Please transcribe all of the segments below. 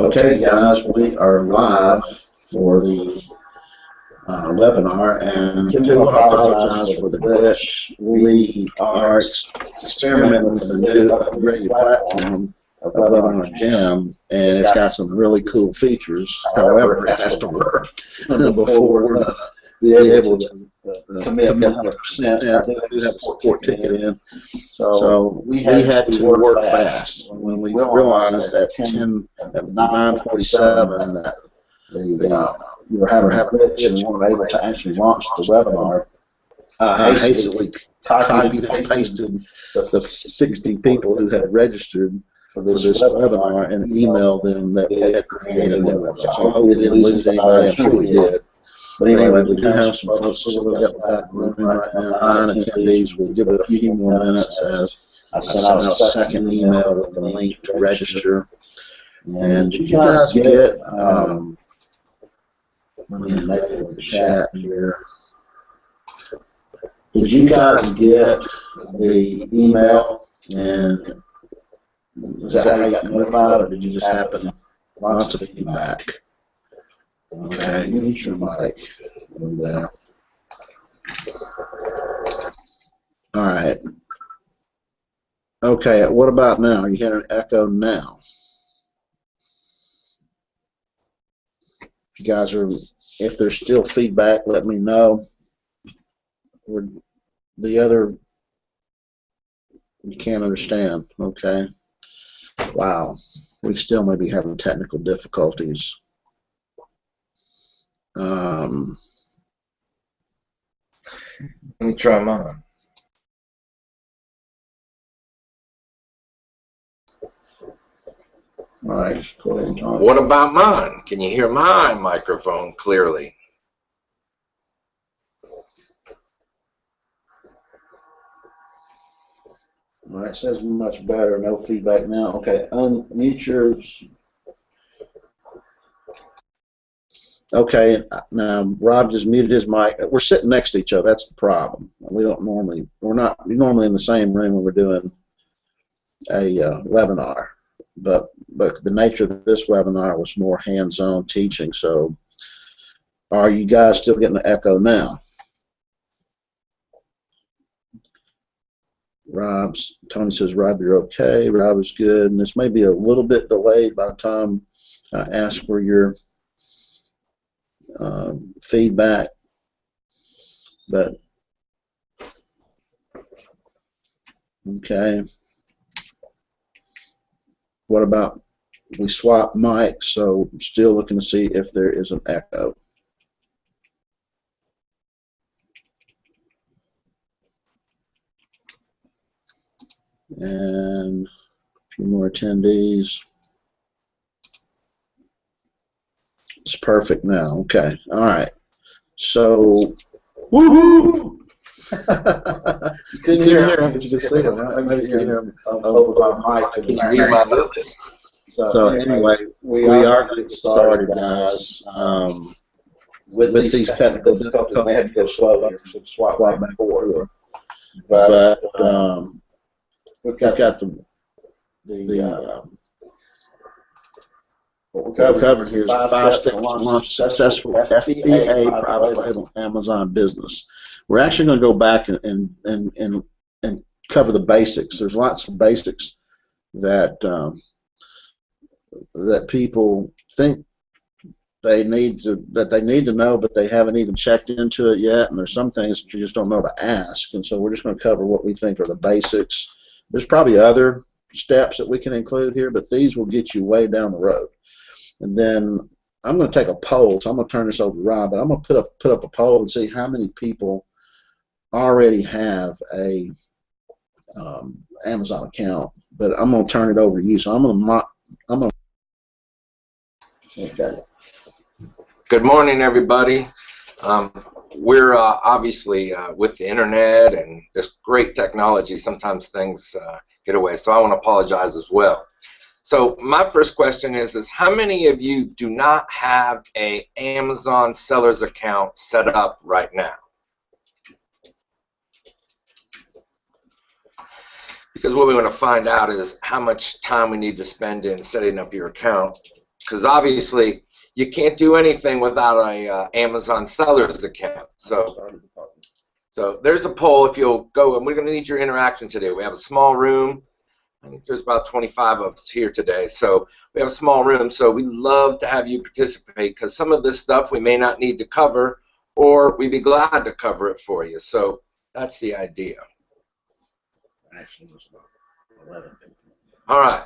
Okay, guys, we are live for the webinar, and I do want to apologize for the glitch. We are experimenting with a new upgraded platform of Webinar Gym, and it's got some really cool features. However, it has to work before we're going to be able to commit 100%. I do have a support ticket in. So we had to work fast. When we realized at 9:47 that we were having a glitch and weren't able to actually launch the webinar, I hastily copied and pasted the 60 people who had registered for this webinar and emailed them that we had created a new webinar. So I hope we didn't lose anybody. I'm sure we did. But anyway, we do have some folks who have got back in the room right now, 9 attendees. We'll give it a few more minutes as I send out a second email with the link to register. And did you guys get, let me enable the chat here. Did you guys get the email, and is that how you got notified, or did you just happen lots of feedback? Okay, mute your mic over there. All right. Okay, what about now? Are you hearing an echo now? If you guys are, if there's still feedback, let me know. The other, you can't understand. Okay. Wow, we still may be having technical difficulties. Let me try mine. All right, go ahead and talk. What about mine? Can you hear my microphone clearly? All right, it says much better. No feedback now. Okay, unmute yours. Okay, now Rob just muted his mic. We're sitting next to each other. That's the problem. We're not normally in the same room when we're doing a webinar, but the nature of this webinar was more hands-on teaching. So, are you guys still getting the echo now? Tony says, Rob, you're okay. Rob is good, and this may be a little bit delayed by the time I ask for your feedback, but okay. What about we swap mics? So I'm still looking to see if there is an echo. And a few more attendees. It's perfect now. Okay. All right. So, woohoo! You couldn't hear him, but you could see him. Maybe you can hear him over my mic. Can you read my lips? So anyway, we are going to get started, guys. With these technical difficulties, we had to go slow here, so swap back and forth. But we've got what we're covering here is 5 steps to launch successful FBA private label Amazon business. We're actually going to go back and cover the basics. There's lots of basics that that people think they need to know, but they haven't even checked into it yet. And there's some things that you just don't know to ask. And so we're just going to cover what we think are the basics. There's probably other steps that we can include here, but these will get you way down the road. And then I'm going to take a poll, so I'm going to turn this over to Rob, but I'm going to put up a poll and see how many people already have a Amazon account. But I'm going to turn it over to you, so I'm going to. Okay. Good morning, everybody. We're obviously with the internet and this great technology, sometimes things get away, so I want to apologize as well. So my first question is how many of you do not have an Amazon seller's account set up right now? Because what we want to find out is how much time we need to spend in setting up your account because obviously you can't do anything without a Amazon seller's account. So there's a poll. If you'll go, and we're going to need your interaction today. We have a small room. I think there's about 25 of us here today. So we have a small room. So we'd love to have you participate, because some of this stuff we may not need to cover, or we'd be glad to cover it for you. So that's the idea. Actually, there's about 11 people. All right.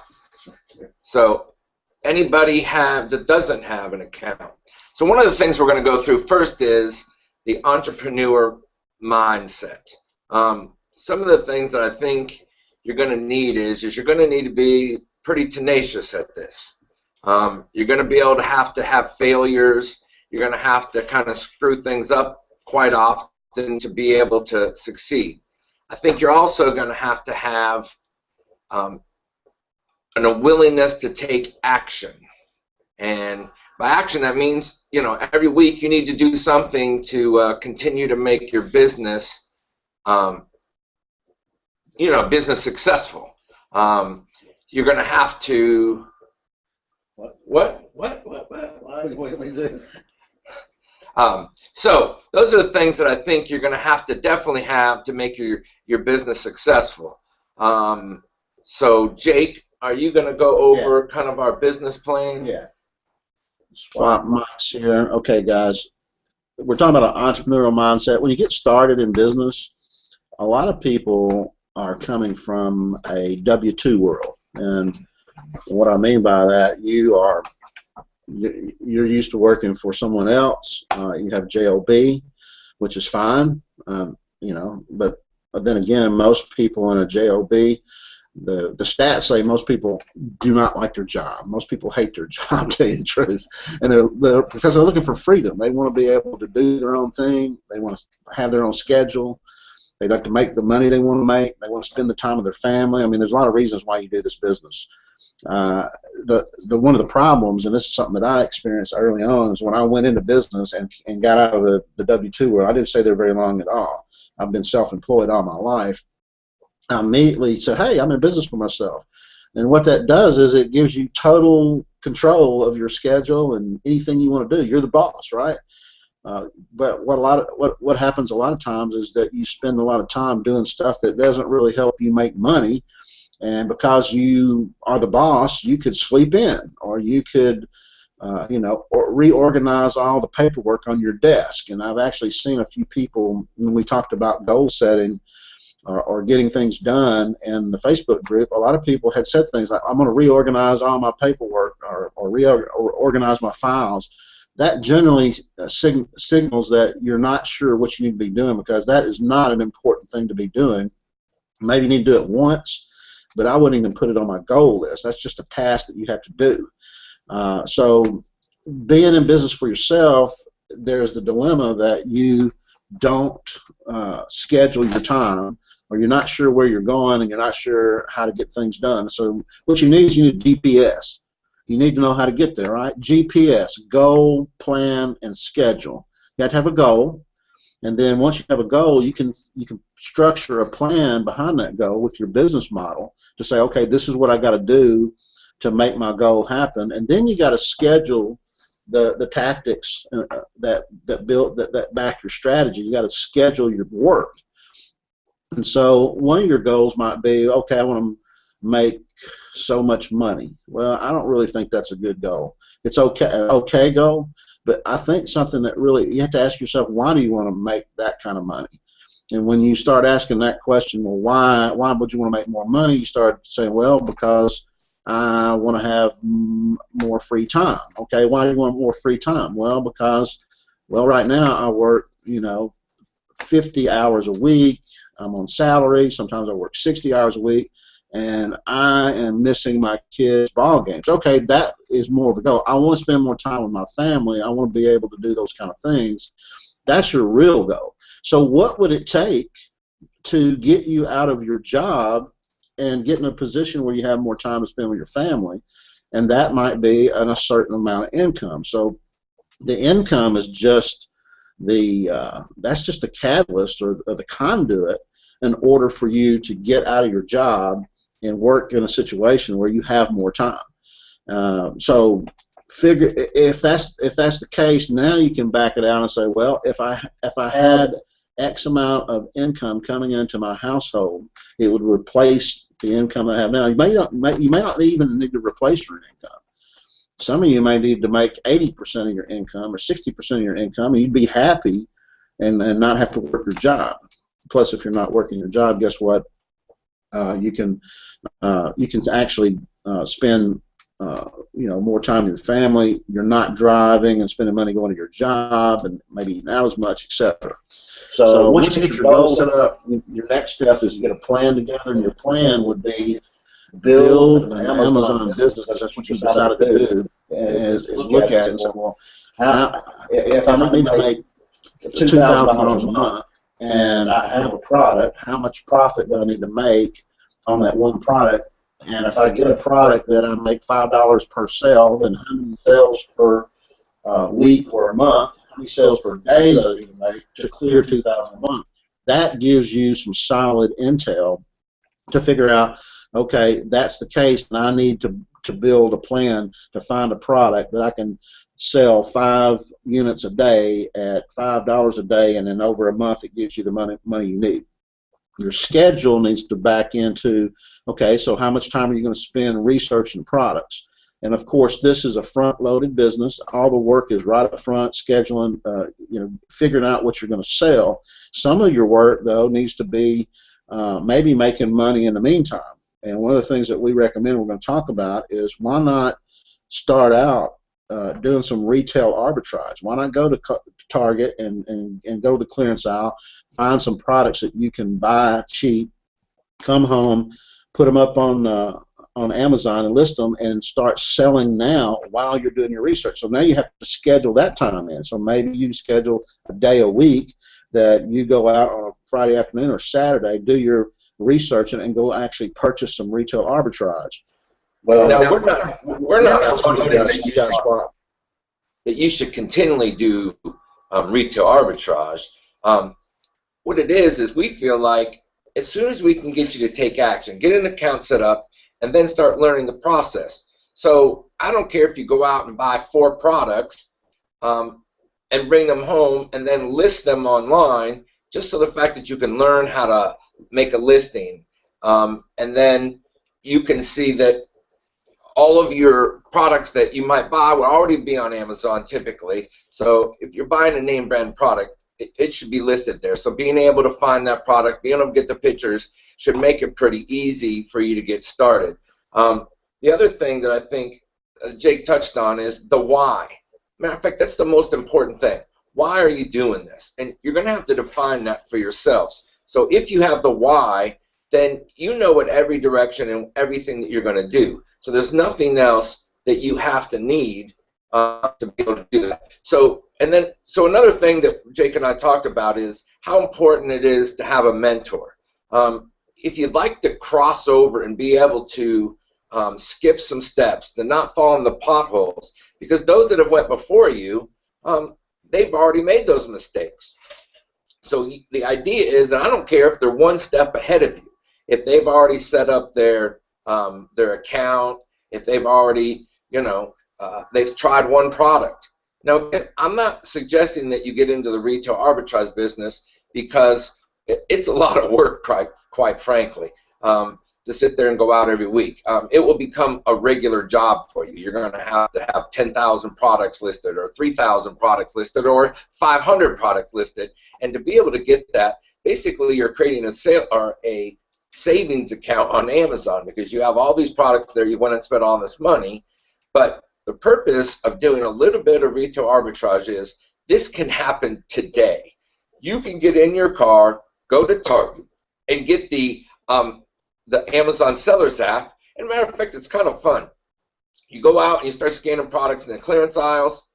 So anybody that doesn't have an account. So one of the things we're going to go through first is the entrepreneur mindset. Some of the things that I think you're going to need is you're going to need to be pretty tenacious at this. You're going to be able to have failures. You're going to have to kind of screw things up quite often to be able to succeed. I think you're also going to have a willingness to take action. And by action, that means, every week you need to do something to continue to make your business, business successful. You're going to have to. What? So those are the things that I think you're going to have to definitely have to make your business successful. So Jake, are you going to go over kind of our business plan? Yeah. Swap mics here. Okay, guys. We're talking about an entrepreneurial mindset. When you get started in business, a lot of people are coming from a W-2 world. And what I mean by that, you're used to working for someone else. You have JOB, which is fine, but then again, most people in a JOB, the stats say most people do not like their job. Most people hate their job, to tell you the truth, and because they're looking for freedom. They want to be able to do their own thing. They want to have their own schedule. They like to make the money they want to make. They want to spend the time with their family. I mean, there's a lot of reasons why you do this business. One of the problems, and this is something that I experienced early on, is when I went into business and got out of the W-2 world. I didn't stay there very long at all. I've been self-employed all my life. I immediately said, hey, I'm in business for myself. And what that does is it gives you total control of your schedule and anything you want to do. You're the boss, right? But what happens a lot of times is that you spend a lot of time doing stuff that doesn't really help you make money. And because you are the boss, you could sleep in, or you could, or reorganize all the paperwork on your desk. And I've actually seen a few people, when we talked about goal setting or getting things done in the Facebook group, a lot of people had said things like, I'm going to reorganize all my paperwork or organize my files. That generally signals that you're not sure what you need to be doing, because that is not an important thing to be doing. Maybe you need to do it once, but I wouldn't even put it on my goal list. That's just a task that you have to do. So being in business for yourself, there's the dilemma that you don't schedule your time, or you're not sure where you're going and you're not sure how to get things done. So what you need is you need GPS. You need to know how to get there, right? GPS, goal, plan, and schedule. You have to have a goal, and then once you have a goal, you can structure a plan behind that goal with your business model to say, okay, this is what I got to do to make my goal happen, and then you got to schedule the tactics that back your strategy. You got to schedule your work. And so one of your goals might be, okay, I want to make so much money. Well, I don't really think that's a good goal. It's an okay goal, but I think something that really, you have to ask yourself, why do you want to make that kind of money? And when you start asking that question, well, why would you want to make more money? You start saying, well, because I want to have more free time. Okay, why do you want more free time? Well, because, right now I work, 50 hours a week. I'm on salary. Sometimes I work 60 hours a week, and I am missing my kids' ball games. Okay, that is more of a goal. I want to spend more time with my family. I want to be able to do those kind of things. That's your real goal. So what would it take to get you out of your job and get in a position where you have more time to spend with your family? And that might be a certain amount of income. So the income is just that's just the catalyst or the conduit in order for you to get out of your job and work in a situation where you have more time. So figure if that's the case, now you can back it out and say, well, if I had X amount of income coming into my household, it would replace the income I have now. You may not even need to replace your income. Some of you may need to make 80% of your income or 60% of your income, and you'd be happy and not have to work your job. Plus, if you're not working your job, guess what? You can actually spend more time with your family. You're not driving and spending money going to your job and maybe not as much, etc. So once you get your goals set up, your next step is to get a plan together, and your plan would be build an Amazon business. That's what you decided to do. Is look at it and say, well, if I need to make $2,000 a month and I have a product, how much profit do I need to make on that one product? And if I get a product that I make $5 per sale, then how many sales per week or a month, how many sales per day that I need to make to clear $2,000 a month? That gives you some solid intel to figure out, okay, that's the case, and I need to build a plan to find a product that I can sell 5 units a day at $5 a day, and then over a month it gives you the money you need. Your schedule needs to back into, okay, so how much time are you going to spend researching products? And of course, this is a front-loaded business. All the work is right up front, scheduling, figuring out what you're going to sell. Some of your work, though, needs to be maybe making money in the meantime. And one of the things that we recommend we're going to talk about is why not start out doing some retail arbitrage. Why not go to Target and go to the clearance aisle, find some products that you can buy cheap, come home, put them up on Amazon and list them, and start selling now while you're doing your research. So now you have to schedule that time in. So maybe you schedule a day a week that you go out on a Friday afternoon or Saturday, do your research, and go actually purchase some retail arbitrage. Well, now we're not promoting that you should continually do retail arbitrage. What it is we feel like as soon as we can get you to take action, get an account set up, and then start learning the process. So I don't care if you go out and buy 4 products and bring them home and then list them online, just so the fact that you can learn how to make a listing, and then you can see that all of your products that you might buy will already be on Amazon typically. So if you're buying a name brand product, it should be listed there. So being able to find that product, being able to get the pictures should make it pretty easy for you to get started. The other thing that I think Jake touched on is the why. Matter of fact, that's the most important thing. Why are you doing this? And you're going to have to define that for yourselves. So if you have the why, then you know what every direction and everything that you're going to do. So there's nothing else that you have to need to be able to do that. So another thing that Jake and I talked about is how important it is to have a mentor. If you'd like to cross over and be able to skip some steps, to not fall in the potholes, because those that have went before you, they've already made those mistakes. So the idea is, and I don't care if they're one step ahead of you, if they've already set up their account, if they've already, they've tried one product. Now, I'm not suggesting that you get into the retail arbitrage business, because it's a lot of work, quite frankly, to sit there and go out every week. It will become a regular job for you. You're going to have 10,000 products listed, or 3,000 products listed, or 500 products listed. And to be able to get that, basically you're creating a savings account on Amazon, because you have all these products there, you want to spend all this money. But the purpose of doing a little bit of retail arbitrage is this can happen today. You can get in your car, go to Target, and get the Amazon Sellers app. And matter of fact, it's kind of fun. You go out and you start scanning products in the clearance aisles,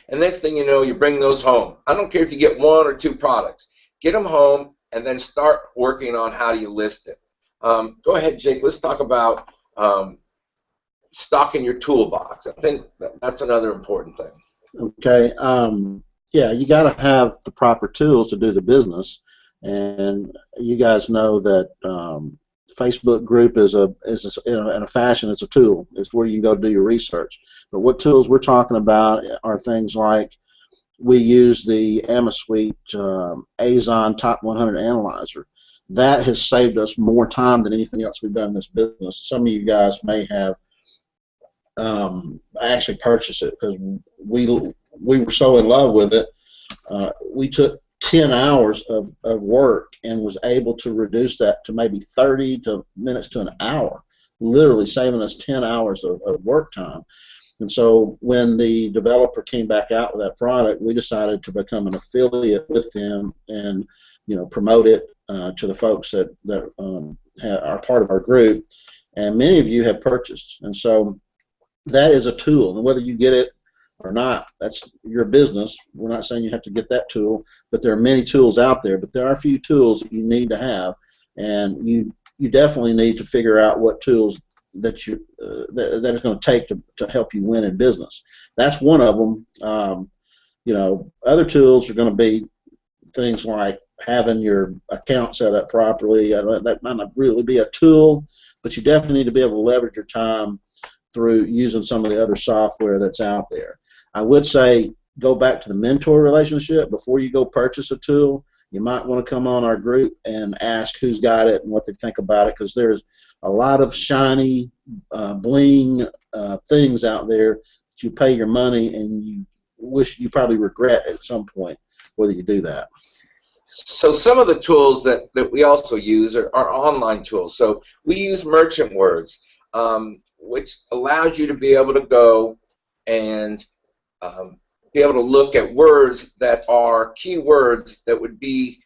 and next thing you know, you bring those home. I don't care if you get 1 or 2 products. Get them home, and then start working on how do you list it. Go ahead, Jake. Let's talk about stocking your toolbox. I think that's another important thing. Okay. Yeah, you got to have the proper tools to do the business, and you guys know that Facebook group is in a fashion. It's a tool. It's where you can go do your research. But what tools we're talking about are things like we use the AmaSuite Azon Top 100 Analyzer. That has saved us more time than anything else we've done in this business. Some of you guys may have actually purchased it because we were so in love with it. We took 10 hours of work and was able to reduce that to maybe 30 minutes to an hour, literally saving us 10 hours of work time. And so when the developer came back out with that product, we decided to become an affiliate with them and promote it to the folks that are part of our group. And many of you have purchased. And so that is a tool. And whether you get it or not, that's your business. We're not saying you have to get that tool, but there are many tools out there. But there are a few tools that you need to have, and you definitely need to figure out what tools that you that it's going to take to help you win in business. That's one of them. Other tools are going to be things like having your account set up properly. That might not really be a tool, but you definitely need to be able to leverage your time through using some of the other software that's out there. I would say go back to the mentor relationship before you go purchase a tool. You might want to come on our group and ask who's got it and what they think about it, because there's a lot of shiny, bling things out there that you pay your money and you probably regret at some point whether you do that. So some of the tools that we also use are online tools. So we use Merchant Words, which allows you to be able to go and be able to look at words that are keywords that would be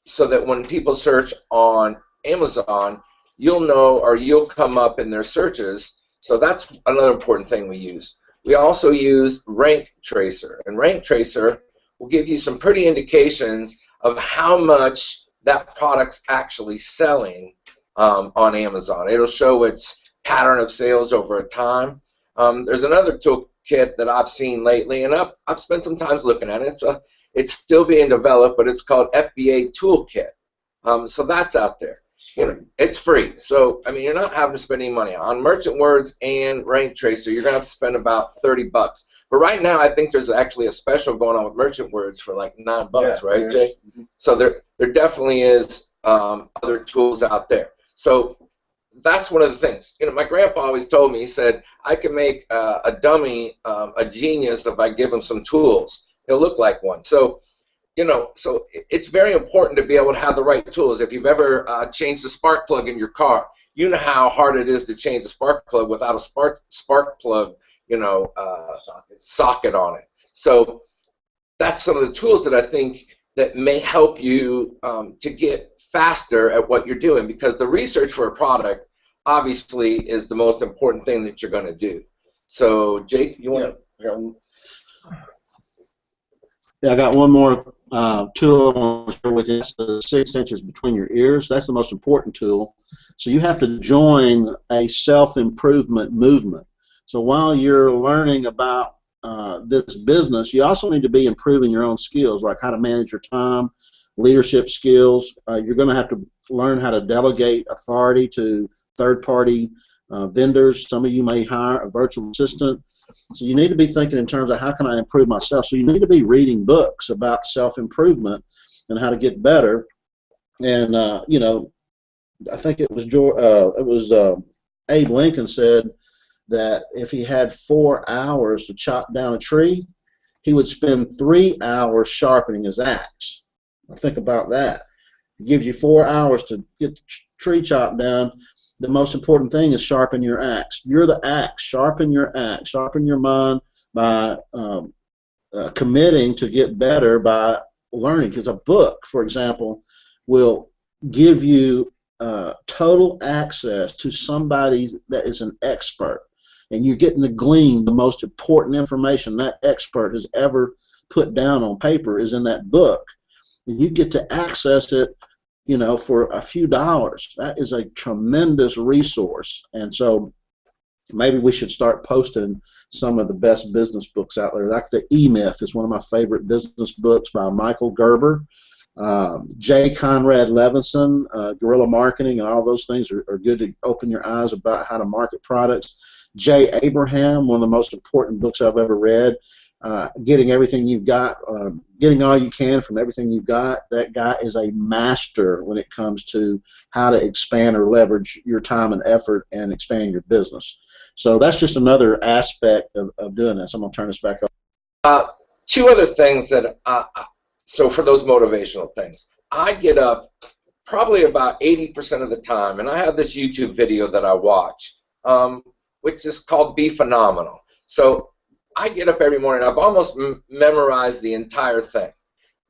so that when people search on Amazon, you'll know, or you'll come up in their searches. So that's another important thing we use. We also use Rank Tracer, and Rank Tracer will give you some pretty indications of how much that product's actually selling on Amazon. It'll show its pattern of sales over a time. There's another toolkit that I've seen lately, and I've spent some time looking at it. It's still being developed, but it's called FBA Toolkit. So that's out there. It's free. So you're not having to spend any money on Merchant Words and Rank Tracer. You're gonna have to spend about $30. But right now, I think there's actually a special going on with Merchant Words for like $9, right, Jay? Mm-hmm. So there definitely is other tools out there. So that's one of the things. My grandpa always told me, he said, I can make a dummy a genius if I give him some tools. He'll look like one. So so it's very important to be able to have the right tools. If you've ever changed the spark plug in your car, you know how hard it is to change the spark plug without a spark plug, socket on it. So that's some of the tools that I think that may help you to get faster at what you're doing, because the research for a product obviously is the most important thing that you're going to do. So Jake, you want to? Yeah, I got one more tool I want to share with you. It's the 6 inches between your ears. That's the most important tool. So you have to join a self-improvement movement. So while you're learning about this business, you also need to be improving your own skills, like how to manage your time, leadership skills. You're going to have to learn how to delegate authority to third-party vendors. Some of you may hire a virtual assistant. So you need to be thinking in terms of how can I improve myself. So you need to be reading books about self-improvement and how to get better. And I think it was Abe Lincoln said that if he had 4 hours to chop down a tree, he would spend 3 hours sharpening his axe. Now think about that. It gives you 4 hours to get the tree chopped down. The most important thing is sharpen your axe. You're the axe. Sharpen your axe. Sharpen your mind by committing to get better by learning. Because a book, for example, will give you total access to somebody that is an expert. And you're getting to glean the most important information that expert has ever put down on paper is in that book. And you get to access it for a few dollars. That is a tremendous resource. And so maybe we should start posting some of the best business books out there. Like the E-Myth is one of my favorite business books by Michael Gerber. J. Conrad Levinson, Guerrilla Marketing, and all those things are good to open your eyes about how to market products. Jay Abraham, one of the most important books I've ever read. Getting everything you've got, getting all you can from everything you've got. That guy is a master when it comes to how to expand or leverage your time and effort and expand your business. So that's just another aspect of doing this. I'm going to turn this back over. Two other things that, so for those motivational things, I get up probably about 80% of the time, and I have this YouTube video that I watch, which is called Be Phenomenal. So I get up every morning. I've almost memorized the entire thing.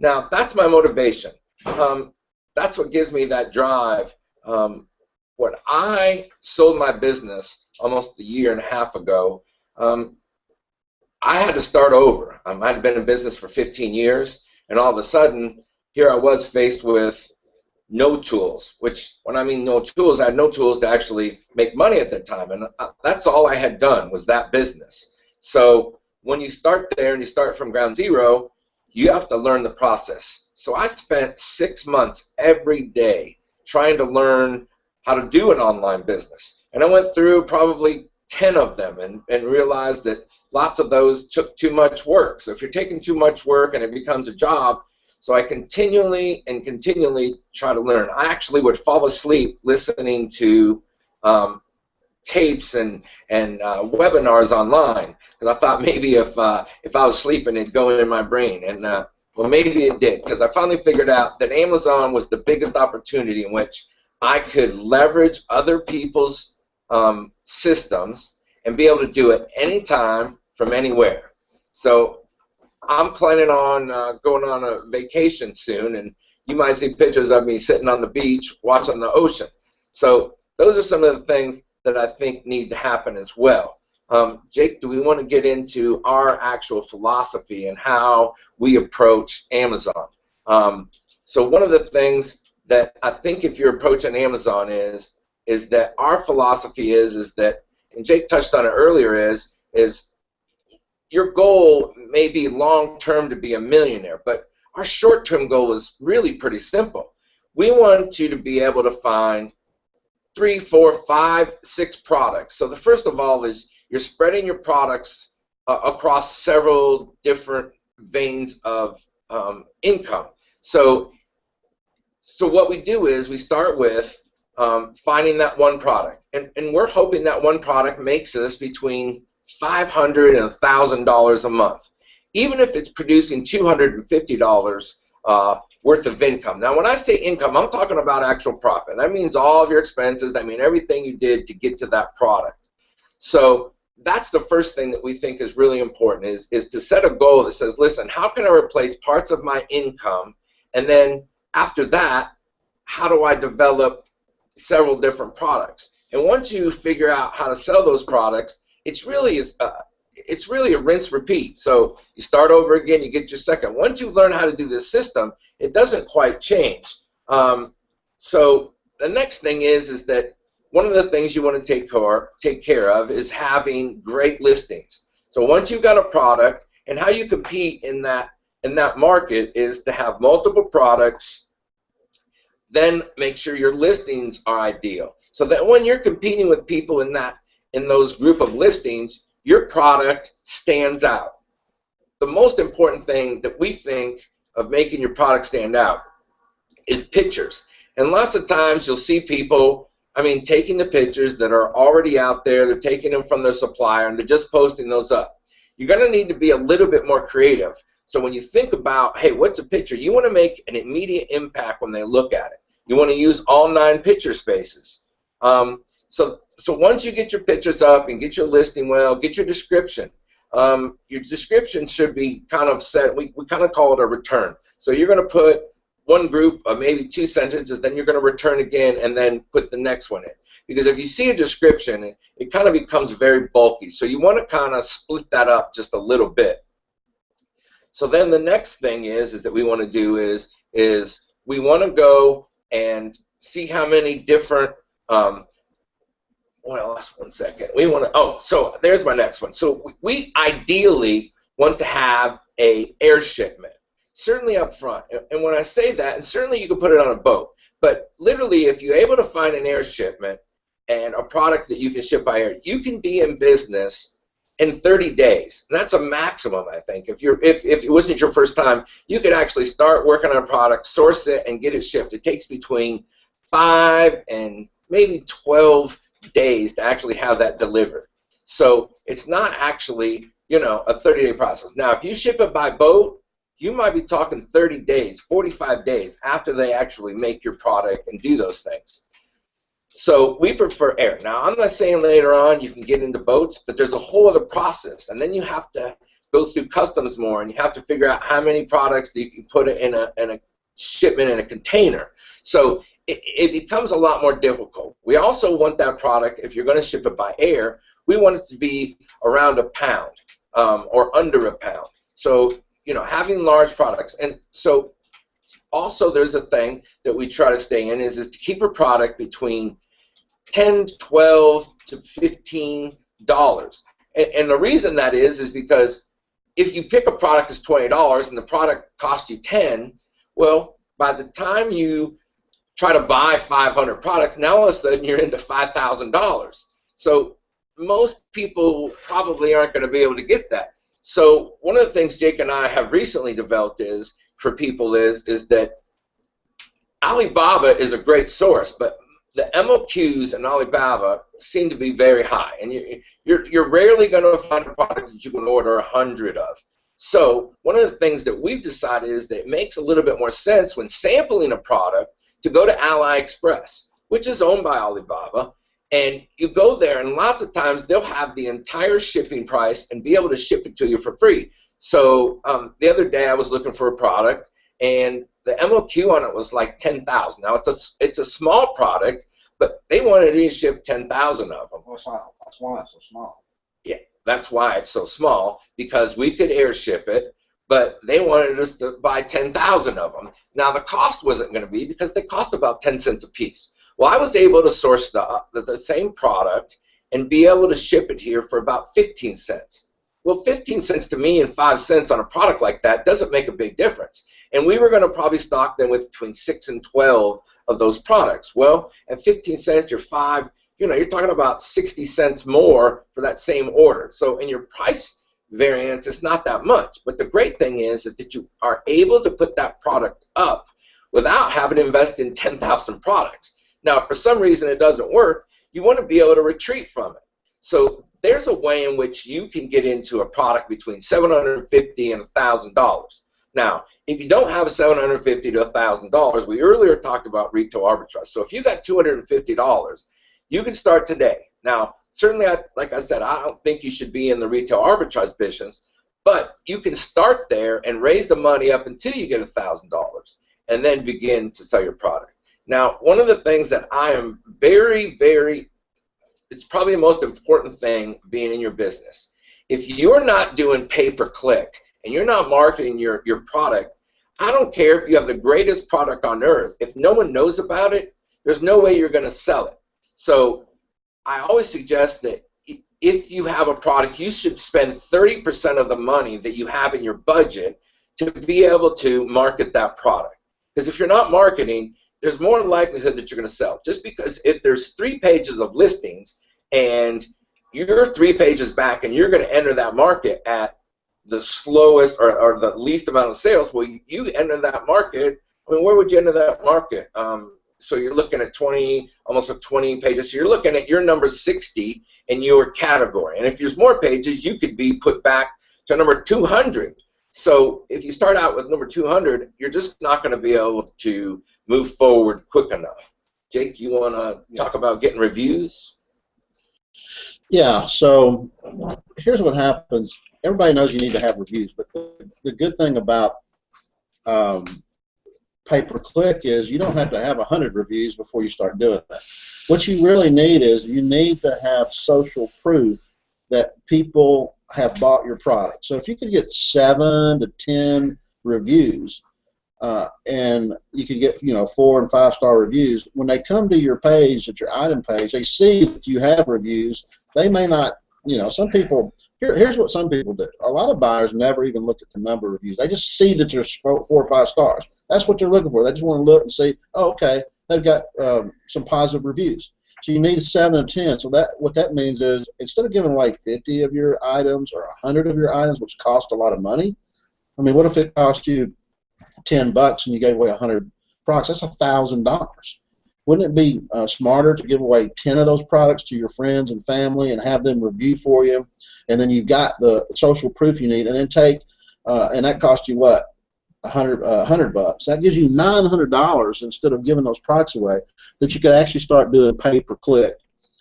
Now, that's my motivation. That's what gives me that drive. When I sold my business almost a year and a half ago, I had to start over. I had been in business for 15 years, and all of a sudden, here I was faced with no tools, which when I mean no tools, I had no tools to actually make money at that time, and that's all I had done was that business. So when you start there and you start from ground zero, you have to learn the process. So I spent 6 months every day trying to learn how to do an online business. And I went through probably 10 of them and realized that lots of those took too much work. So if you're taking too much work and it becomes a job, so I continually try to learn. I actually would fall asleep listening to tapes and webinars online because I thought maybe if I was sleeping it'd go in my brain, and well, maybe it did, because I finally figured out that Amazon was the biggest opportunity in which I could leverage other people's systems and be able to do it anytime from anywhere. So I'm planning on going on a vacation soon, and you might see pictures of me sitting on the beach watching the ocean. So those are some of the things that I think need to happen as well. Jake, do we want to get into our actual philosophy and how we approach Amazon? So one of the things that I think if you're approaching Amazon is that our philosophy is that, and Jake touched on it earlier, is your goal may be long-term to be a millionaire, but our short-term goal is really pretty simple. We want you to be able to find 3, 4, 5, 6 products. So the first of all is you're spreading your products across several different veins of income. So what we do is we start with finding that one product, and we're hoping that one product makes us between $500 and $1,000 a month, even if it's producing $250 worth of income. Now, when I say income, I'm talking about actual profit. That means all of your expenses. I mean everything you did to get to that product. So that's the first thing that we think is really important, is to set a goal that says, listen, how can I replace parts of my income? And then after that, how do I develop several different products? And once you figure out how to sell those products, it's really a rinse repeat. So you start over again, you get your second. Once you learn how to do this system, it doesn't quite change. So the next thing is that one of the things you want to take care of is having great listings. So once you've got a product, and how you compete in that market is to have multiple products, then make sure your listings are ideal, so that when you're competing with people in those group of listings, your product stands out. The most important thing that we think of making your product stand out is pictures. And lots of times you'll see people, taking the pictures that are already out there, they're taking them from their supplier, and they're just posting those up. You're going to need to be a little bit more creative. So when you think about, hey, what's a picture? You want to make an immediate impact when they look at it. You want to use all 9 picture spaces. So once you get your pictures up and get your listing well, get your description. Your description should be kind of set. We kind of call it a return. So you're going to put one group of maybe 2 sentences, then you're going to return again, and then put the next one in. Because if you see a description, it kind of becomes very bulky. So you want to kind of split that up just a little bit. So then the next thing is that we want to do is we want to go and see how many different well, last 1 second. We want to, so there's my next one. So we ideally want to have a air shipment. certainly up front. And when I say that, and certainly you can put it on a boat, but literally if you're able to find an air shipment and a product that you can ship by air, you can be in business in 30 days. And that's a maximum, I think. If it wasn't your first time, you could actually start working on a product, source it, and get it shipped. It takes between 5 and maybe 12 days to actually have that delivered. So it's not actually, you know, a 30-day process. Now, if you ship it by boat, you might be talking 30 days, 45 days after they actually make your product and do those things. So we prefer air. Now, I'm not saying later on you can get into boats, but there's a whole other process, and then you have to go through customs more, and you have to figure out how many products that you can put in a shipment in a container. So it becomes a lot more difficult. We also want that product, if you're going to ship it by air, we want it to be around a pound or under a pound. So, you know, having large products. And so also there's a thing that we try to stay in is to keep a product between $10 to $12 to $15. And the reason that is because if you pick a product that's $20 and the product costs you $10, well, by the time you try to buy 500 products, now all of a sudden you're into $5,000. So most people probably aren't going to be able to get that. So one of the things Jake and I have recently developed is that Alibaba is a great source, but the MOQs in Alibaba seem to be very high, and you're rarely going to find a product that you can order 100 of. So one of the things that we've decided is that it makes a little bit more sense when sampling a product to go to AliExpress, which is owned by Alibaba, and you go there, and lots of times they'll have the entire shipping price and be able to ship it to you for free. So the other day I was looking for a product, and the MOQ on it was like 10,000. Now it's a small product, but they wanted to ship 10,000 of them. That's why it's so small. Yeah, that's why it's so small, because we could airship it, but they wanted us to buy 10,000 of them. Now the cost wasn't going to be, because they cost about 10 cents a piece. Well, I was able to source the same product and be able to ship it here for about 15 cents. Well, 15 cents to me and 5 cents on a product like that doesn't make a big difference. And we were going to probably stock them with between 6 and 12 of those products. Well, at 15 cents or 5, you know, you're talking about 60 cents more for that same order. So in your price variance, it's not that much. But the great thing is that you are able to put that product up without having to invest in 10,000 products. Now, if for some reason it doesn't work, you want to be able to retreat from it. So there's a way in which you can get into a product between $750 and $1,000. Now, if you don't have a $750 to $1,000, we earlier talked about retail arbitrage. So if you got $250, you can start today. Now, certainly, like I said, I don't think you should be in the retail arbitrage business, but you can start there and raise the money up until you get $1,000 and then begin to sell your product. Now, one of the things that I am it's probably the most important thing being in your business. If you're not doing pay-per-click and you're not marketing your product, I don't care if you have the greatest product on earth. If no one knows about it, there's no way you're going to sell it. So I always suggest that if you have a product, you should spend 30% of the money that you have in your budget to be able to market that product. Because if you're not marketing, there's more likelihood that you're going to sell. Just because if there's 3 pages of listings and you're 3 pages back and you're going to enter that market at the slowest or the least amount of sales, well, you enter that market. I mean, where would you enter that market? So you're looking at almost 20 pages. So you're looking at your number 60 in your category. And if there's more pages, you could be put back to number 200. So if you start out with number 200, you're just not going to be able to move forward quick enough. Jake, you want to talk about getting reviews? Yeah, so here's what happens. Everybody knows you need to have reviews, but the good thing about pay-per-click is you don't have to have 100 reviews before you start doing that. What you really need is you need to have social proof that people have bought your product. So if you could get 7 to 10 reviews, and you could get 4 and 5 star reviews, when they come to your page, at your item page, they see that you have reviews. They may not, some people Here's what some people do. A lot of buyers never even look at the number of reviews. They just see that there's 4 or 5 stars. That's what they're looking for. They just want to look and see, oh, okay, they've got some positive reviews. So you need a 7 or 10. So what that means is instead of giving away 50 of your items or 100 of your items, which cost a lot of money, I mean, what if it cost you $10 and you gave away 100 products? That's $1,000. Wouldn't it be smarter to give away 10 of those products to your friends and family and have them review for you, and then you've got the social proof you need, and then take and that cost you what, $100? That gives you $900 instead of giving those products away. That you could actually start doing pay-per-click.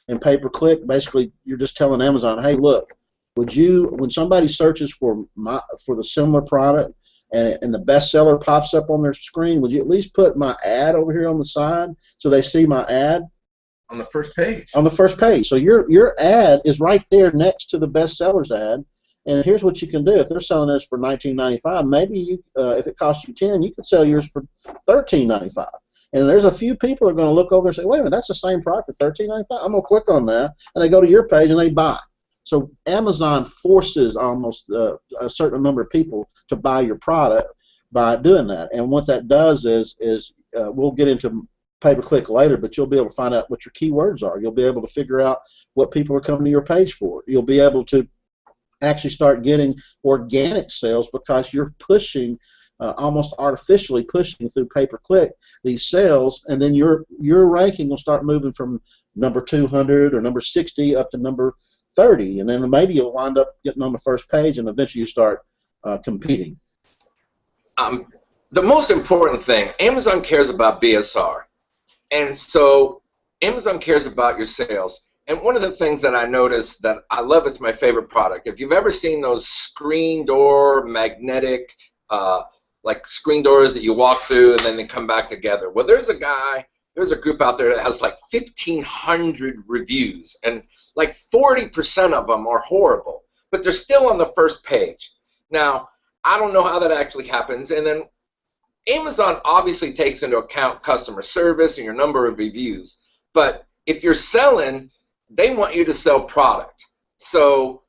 And pay-per-click, basically, you're just telling Amazon, hey, look, would you, when somebody searches for the similar product, and the bestseller pops up on their screen, would you at least put my ad over here on the side so they see my ad? On the first page. On the first page. So your ad is right there next to the bestsellers ad. And here's what you can do. If they're selling this for $19.95, maybe you, if it costs you $10, you could sell yours for $13.95. And there's a few people that are going to look over and say, wait a minute, that's the same product for $13.95. I'm going to click on that, and they go to your page and they buy. So Amazon forces almost a certain number of people to buy your product by doing that. And what that does is we'll get into pay-per-click later, but you'll be able to find out what your keywords are. You'll be able to figure out what people are coming to your page for. You'll be able to actually start getting organic sales because you're pushing, almost artificially pushing through pay-per-click these sales, and then your ranking will start moving from number 200 or number 60 up to number 30, and then maybe you'll wind up getting on the first page, and eventually you start competing. The most important thing, Amazon cares about BSR, and so Amazon cares about your sales. And one of the things that I noticed that I love, it's my favorite product. If you've ever seen those screen door magnetic, like screen doors that you walk through and then they come back together. Well, there's a group out there that has like 1,500 reviews, and like 40% of them are horrible, but they're still on the first page. Now, I don't know how that actually happens, and then Amazon obviously takes into account customer service and your number of reviews, but if you're selling, they want you to sell product. So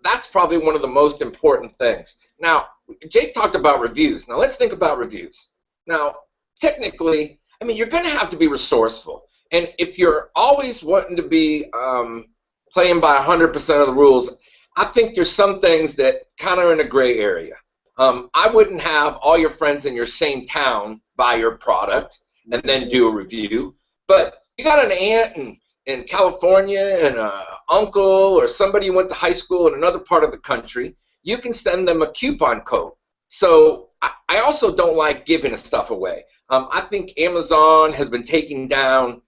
that's probably one of the most important things. Now, Jake talked about reviews. Now, let's think about reviews. Now, technically, I mean, you're going to have to be resourceful. And if you're always wanting to be playing by 100% of the rules, I think there's some things that kind of are in a gray area. I wouldn't have all your friends in your same town buy your product and then do a review. But you got an aunt in California and an uncle or somebody you went to high school in another part of the country, you can send them a coupon code. So I also don't like giving stuff away. I think Amazon has been taking down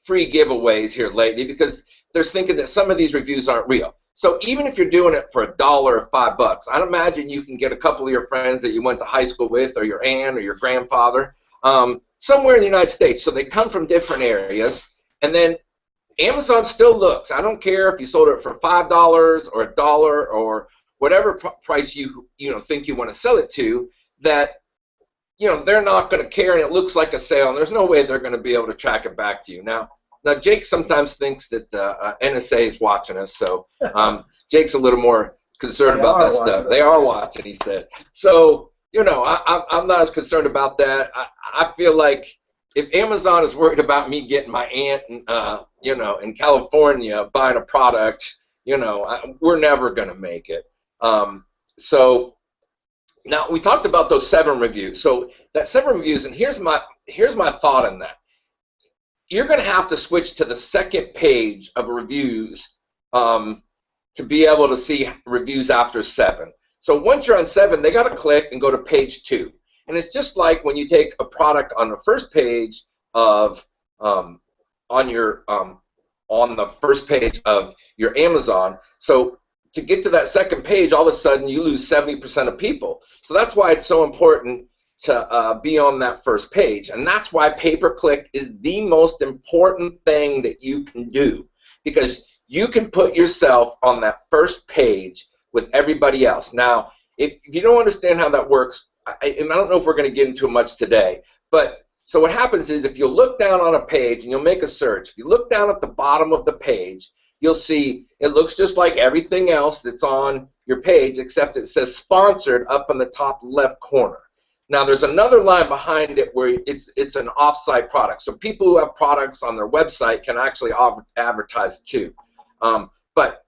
free giveaways here lately because they're thinking that some of these reviews aren't real. So even if you're doing it for $1 or $5, I'd imagine you can get a couple of your friends that you went to high school with, or your aunt or your grandfather, somewhere in the United States. So they come from different areas, and then Amazon still looks. I don't care if you sold it for $5 or $1 or whatever price you think you want to sell it to, that they're not going to care, and it looks like a sale, and there's no way they're going to be able to track it back to you. Now Jake sometimes thinks that NSA is watching us, so Jake's a little more concerned about that stuff. They are watching, he said. So I'm not as concerned about that. I feel like if Amazon is worried about me getting my aunt in California buying a product, we're never going to make it. So now we talked about those 7 reviews. So that 7 reviews, and here's my thought on that. You're going to have to switch to the second page of reviews to be able to see reviews after 7. So once you're on 7, they got to click and go to page 2. And it's just like when you take a product on the first page of on the first page of your Amazon. So to get to that second page, all of a sudden you lose 70% of people. So that's why it's so important to be on that first page, and that's why pay-per-click is the most important thing that you can do, because you can put yourself on that first page with everybody else. Now, if you don't understand how that works, and I don't know if we're going to get into it much today, but so what happens is if you look down on a page and you'll make a search, if you look down at the bottom of the page, you'll see it looks just like everything else that's on your page, except it says sponsored up in the top left corner. Now there's another line behind it where it's an off-site product. So people who have products on their website can actually advertise too. But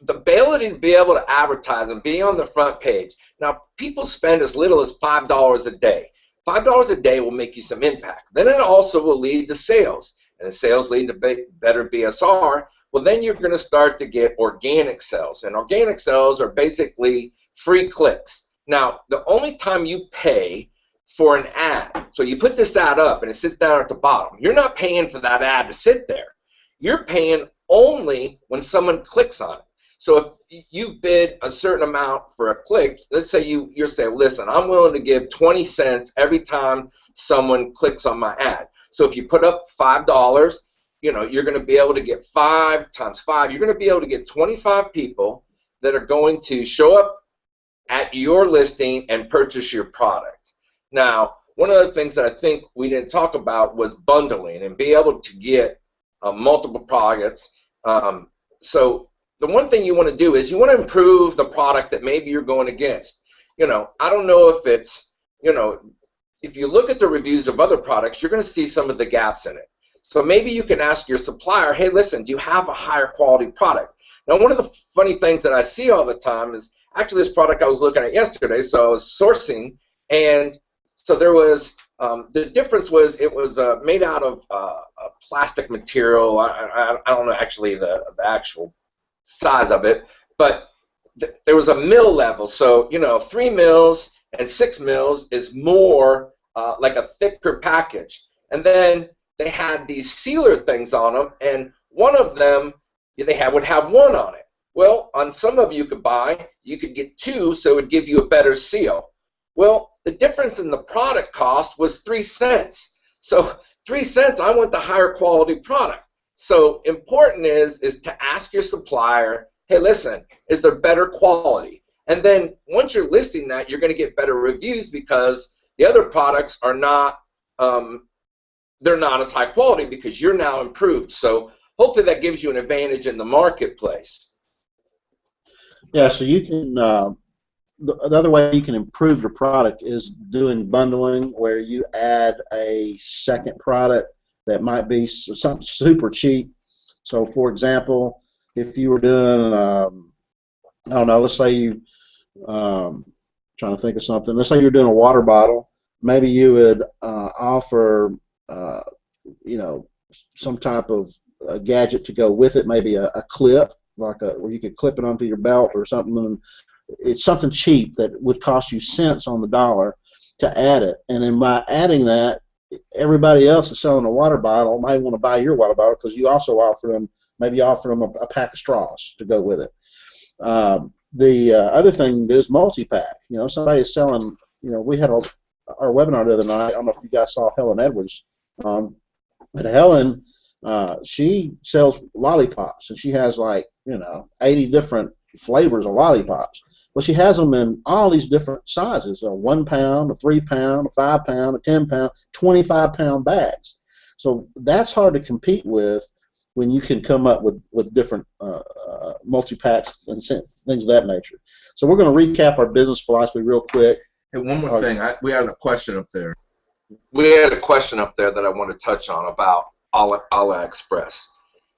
the ability to be able to advertise and be on the front page. Now people spend as little as $5 a day. $5 a day will make you some impact. Then it also will lead to sales. And the sales lead to better BSR. Well, then you're going to start to get organic sales. And organic sales are basically free clicks. Now, the only time you pay for an ad, so you put this ad up and it sits down at the bottom. You're not paying for that ad to sit there. You're paying only when someone clicks on it. So if you bid a certain amount for a click, let's say you're saying, listen, I'm willing to give 20 cents every time someone clicks on my ad. So if you put up $5, you know, you're going to be able to get 5 times 5. You're going to be able to get 25 people that are going to show up at your listing and purchase your product. Now, one of the things that I think we didn't talk about was bundling and be able to get multiple products. So the one thing you want to do is you want to improve the product that maybe you're going against. You know, I don't know if it's, you know, if you look at the reviews of other products, you're going to see some of the gaps in it. So maybe you can ask your supplier, hey, listen, do you have a higher quality product? Now, one of the funny things that I see all the time is actually this product I was looking at yesterday, so I was sourcing, and so there was, the difference was it was made out of a plastic material. I don't know actually the actual size of it, but there was a mill level. So, you know, 3 mils and 6 mils is more like a thicker package. And then they had these sealer things on them, and one of them would have 1 on it. Well, on some of you could buy, you could get 2, so it would give you a better seal. Well, the difference in the product cost was 3 cents. So 3 cents, I want the higher quality product. So important is to ask your supplier, hey, listen, is there better quality? And then once you're listing that, you're going to get better reviews because the other products are not, they're not as high quality because you're now improved. So hopefully that gives you an advantage in the marketplace. Yeah, so you can, the other way you can improve your product is doing bundling where you add a second product that might be something super cheap. So for example, if you were doing, I don't know, let's say you, trying to think of something, let's say you're doing a water bottle, maybe you would offer, you know, some type of a gadget to go with it, maybe a clip, like where you could clip it onto your belt or something. And it's something cheap that would cost you cents on the dollar to add it. And then by adding that, everybody else is selling a water bottle might want to buy your water bottle because you also offer them, maybe offer them a pack of straws to go with it. The other thing is multi-pack. You know, somebody is selling, you know, we had our webinar the other night. I don't know if you guys saw Helen Edwards. But Helen, she sells lollipops, and she has like, you know, 80 different flavors of lollipops. Well, she has them in all these different sizes: a 1 pound, a 3 pound, a 5 pound, a 10 pound, 25 pound bags. So that's hard to compete with when you can come up with different multi-packs and things of that nature. So we're going to recap our business philosophy real quick. Hey, one more thing. We had a question up there. We had a question up there that I want to touch on about AliExpress.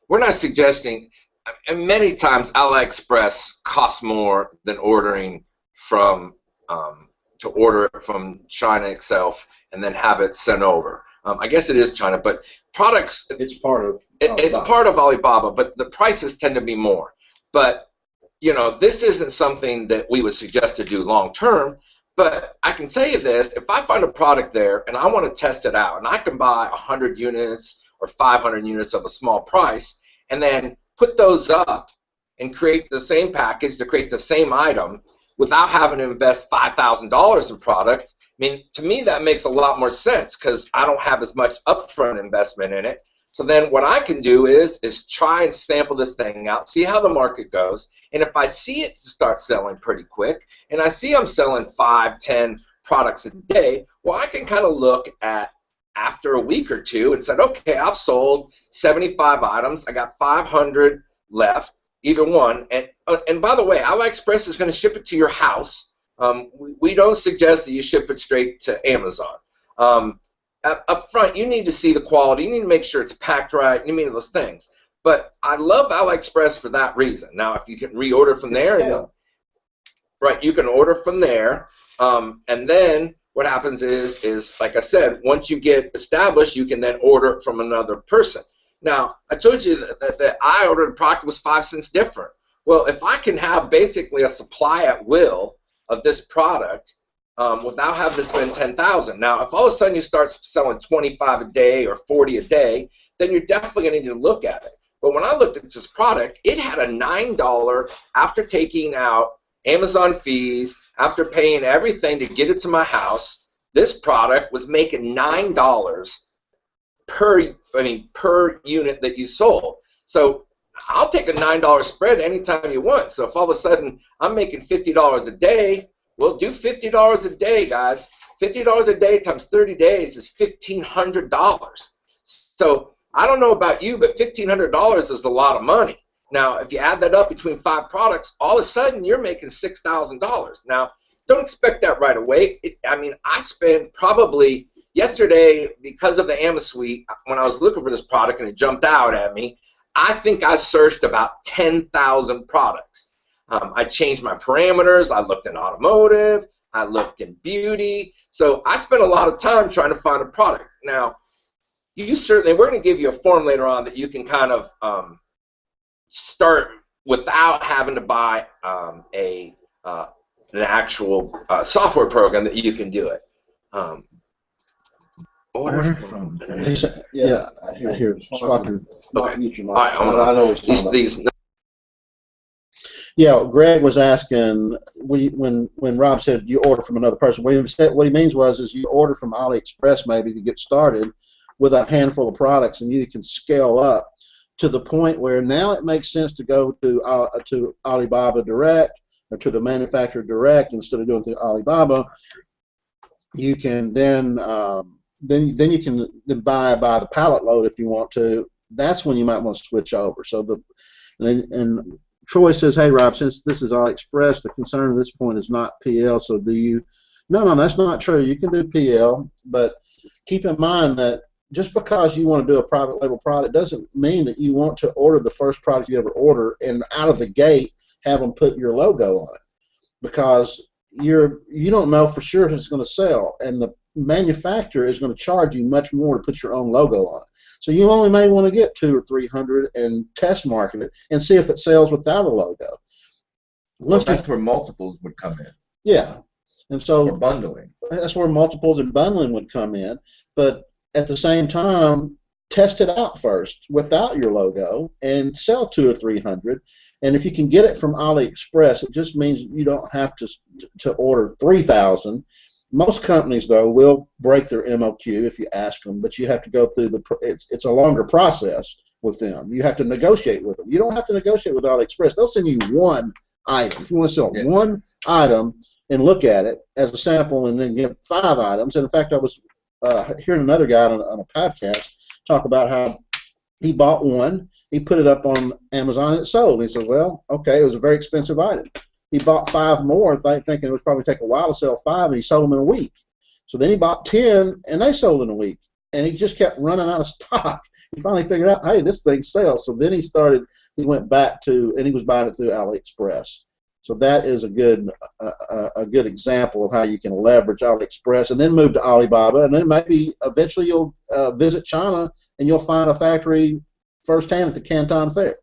We're not suggesting, and many times AliExpress costs more than ordering from, to order it from China itself and then have it sent over. I guess it is China, but products. It's part of. It's part of Alibaba, but the prices tend to be more. But you know, this isn't something that we would suggest to do long term. But I can tell you this: if I find a product there and I want to test it out, and I can buy 100 units or 500 units of a small price, and then put those up and create the same package to create the same item without having to invest $5,000 in product, I mean, to me that makes a lot more sense because I don't have as much upfront investment in it. So then what I can do is try and sample this thing out, see how the market goes, and if I see it start selling pretty quick, and I see I'm selling 5, 10 products a day, well, I can kind of look at after a week or two and said, okay, I've sold 75 items, I got 500 left, either one. And by the way, AliExpress is going to ship it to your house. We don't suggest that you ship it straight to Amazon. Up front, you need to see the quality. You need to make sure it's packed right. You need those things. But I love AliExpress for that reason. Now, if you can reorder from there, right, you can order from there, and then what happens is, like I said, once you get established, you can then order from another person. Now, I told you that I ordered a product that was 5 cents different. Well, if I can have basically a supply at will of this product without having to spend $10,000. Now, if all of a sudden you start selling 25 a day or 40 a day, then you're definitely going to need to look at it. But when I looked at this product, it had a $9 after taking out Amazon fees, after paying everything to get it to my house. This product was making $9 per unit that you sold. So I'll take a $9 spread anytime you want. So if all of a sudden I'm making $50 a day, we'll do $50 a day, guys. $50 a day times 30 days is $1,500. So I don't know about you, but $1,500 is a lot of money. Now, if you add that up between 5 products, all of a sudden you're making $6,000. Now, don't expect that right away. I spent probably yesterday, because of the AmaSuite, when I was looking for this product and it jumped out at me, I think I searched about 10,000 products. I changed my parameters. I looked in automotive. I looked in beauty. So I spent a lot of time trying to find a product. Now, you certainly, we're going to give you a form later on that you can kind of start without having to buy an actual software program that you can do it. Order from yeah, I hear Swacker. Okay. All right, I know these. Yeah, Greg was asking when Rob said you order from another person. What he means is you order from AliExpress maybe to get started with a handful of products, and you can scale up to the point where now it makes sense to go to Alibaba Direct or to the manufacturer direct instead of doing through Alibaba. You can then you can buy by the pallet load if you want to. That's when you might want to switch over. So and Troy says, hey Rob, since this is AliExpress, the concern at this point is not PL. So do you? No, that's not true. You can do PL, but keep in mind that just because you want to do a private label product doesn't mean that you want to order the first product you ever order and out of the gate have them put your logo on it, because you don't know for sure if it's going to sell, and the manufacturer is going to charge you much more to put your own logo on it. So you only may want to get 200 or 300 and test market it and see if it sells without a logo. Well, that's where multiples would come in. Yeah, and so or bundling. That's where multiples and bundling would come in. But at the same time, test it out first without your logo and sell 200 or 300. And if you can get it from AliExpress, it just means you don't have to order 3,000. Most companies, though, will break their MOQ if you ask them, but you have to go through it's a longer process with them. You have to negotiate with them. You don't have to negotiate with AliExpress. They'll send you one item. If you want to sell one item and look at it as a sample and then get 5 items. And in fact, I was hearing another guy on a podcast talk about how he bought one, he put it up on Amazon, and it sold. And he said, well, okay, it was a very expensive item. He bought 5 more, thinking it would probably take a while to sell 5, and he sold them in a week. So then he bought 10, and they sold in a week. And he just kept running out of stock. He finally figured out, hey, this thing sells. So then he went back to, and he was buying it through AliExpress. So that is a good example of how you can leverage AliExpress and then move to Alibaba, and then maybe eventually you'll visit China and you'll find a factory firsthand at the Canton Fair.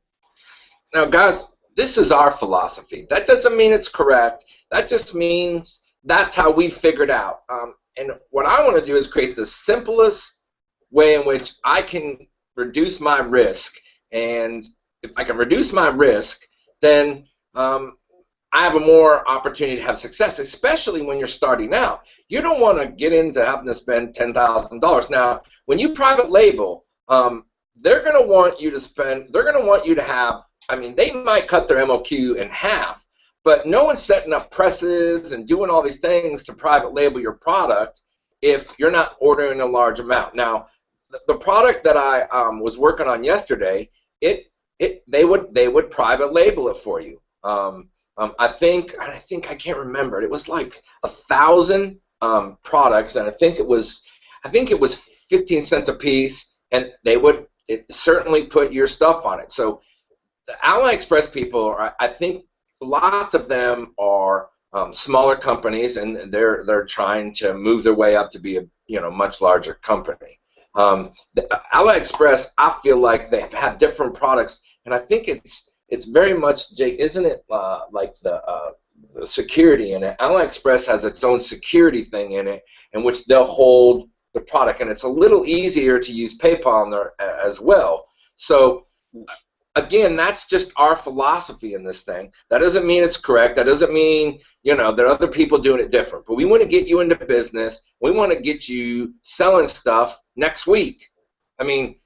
Now, guys, this is our philosophy. That doesn't mean it's correct. That just means that's how we figured out. And what I want to do is create the simplest way in which I can reduce my risk. And if I can reduce my risk, then I have a more opportunity to have success, especially when you're starting out. You don't want to get into having to spend $10,000. Now, when you private label, they're going to want you to spend, they're going to want you to have, I mean, they might cut their MOQ in half, but no one's setting up presses and doing all these things to private label your product if you're not ordering a large amount. Now, the product that I was working on yesterday, it they would private label it for you. I think I can't remember. It was like 1,000 products, and I think it was 15 cents a piece, and they would certainly put your stuff on it. So the AliExpress people, I think lots of them are smaller companies, and they're trying to move their way up to be a much larger company. The AliExpress, I feel like they have different products, and I think it's very much, Jake, isn't it like the security in it? AliExpress has its own security thing in it, in which they'll hold the product, and it's a little easier to use PayPal on there as well. So again, that's just our philosophy in this thing. That doesn't mean it's correct. That doesn't mean there are other people doing it different. But we want to get you into business. We want to get you selling stuff next week. I mean,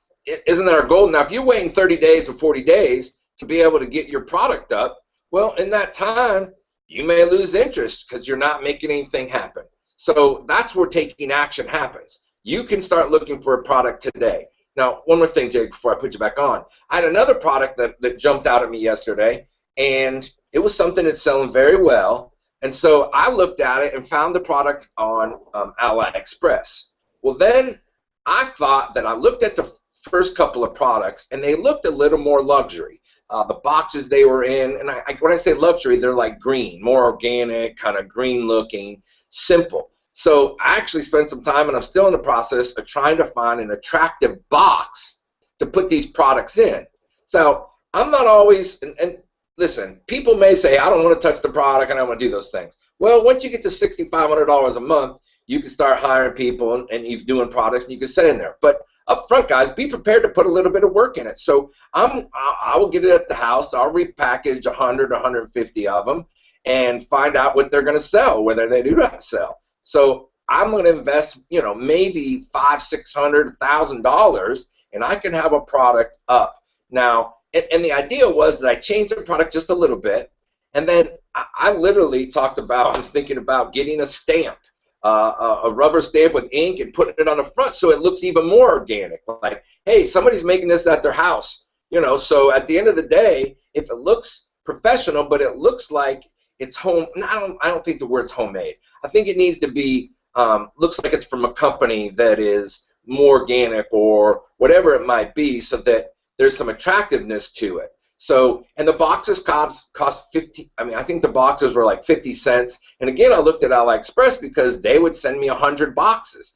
isn't that our goal? Now, if you're waiting 30 days or 40 days to be able to get your product up, well, in that time, you may lose interest because you're not making anything happen. So that's where taking action happens. You can start looking for a product today. Now, one more thing, Jake, before I put you back on. I had another product that jumped out at me yesterday, and it was something that's selling very well. And so I looked at it and found the product on AliExpress. Well, then I thought that I looked at the first couple of products, and they looked a little more luxury. The boxes they were in, and when I say luxury, they're like green, more organic, kind of green looking, simple. So I actually spent some time, and I'm still in the process of trying to find an attractive box to put these products in. So I'm not always, and listen, people may say, I don't want to touch the product and I don't want to do those things. Well, once you get to $6,500 a month, you can start hiring people and you're doing products and you can set in there. But up front, guys, be prepared to put a little bit of work in it. So I will get it at the house. I'll repackage 100 or 150 of them and find out what they're going to sell, whether they do not sell. So I'm going to invest, maybe $500, $600, $1,000, and I can have a product up. Now, and the idea was that I changed the product just a little bit, and then I literally I'm thinking about getting a stamp, a rubber stamp with ink, and putting it on the front so it looks even more organic. Like, hey, somebody's making this at their house, So at the end of the day, if it looks professional, but it looks like it's home. I don't think the word's homemade. I think it needs to be looks like it's from a company that is more organic or whatever it might be, so that there's some attractiveness to it. So, and the boxes cost 50. I mean, I think the boxes were like 50 cents. And again, I looked at AliExpress because they would send me 100 boxes.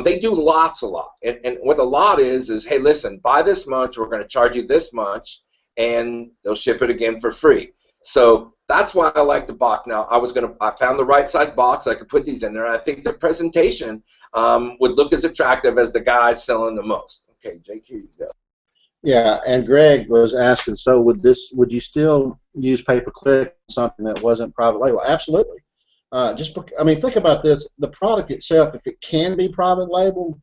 They do lots a lot. And what a lot is hey, listen, buy this much, we're going to charge you this much, and they'll ship it again for free. So that's why I like the box. Now, I found the right size box. I could put these in there. I think the presentation would look as attractive as the guy selling the most. Okay, Jake, here you go. Yeah, and Greg was asking, so would you still use pay-per-click, something that wasn't private label? Absolutely. Think about this. The product itself, if it can be private label,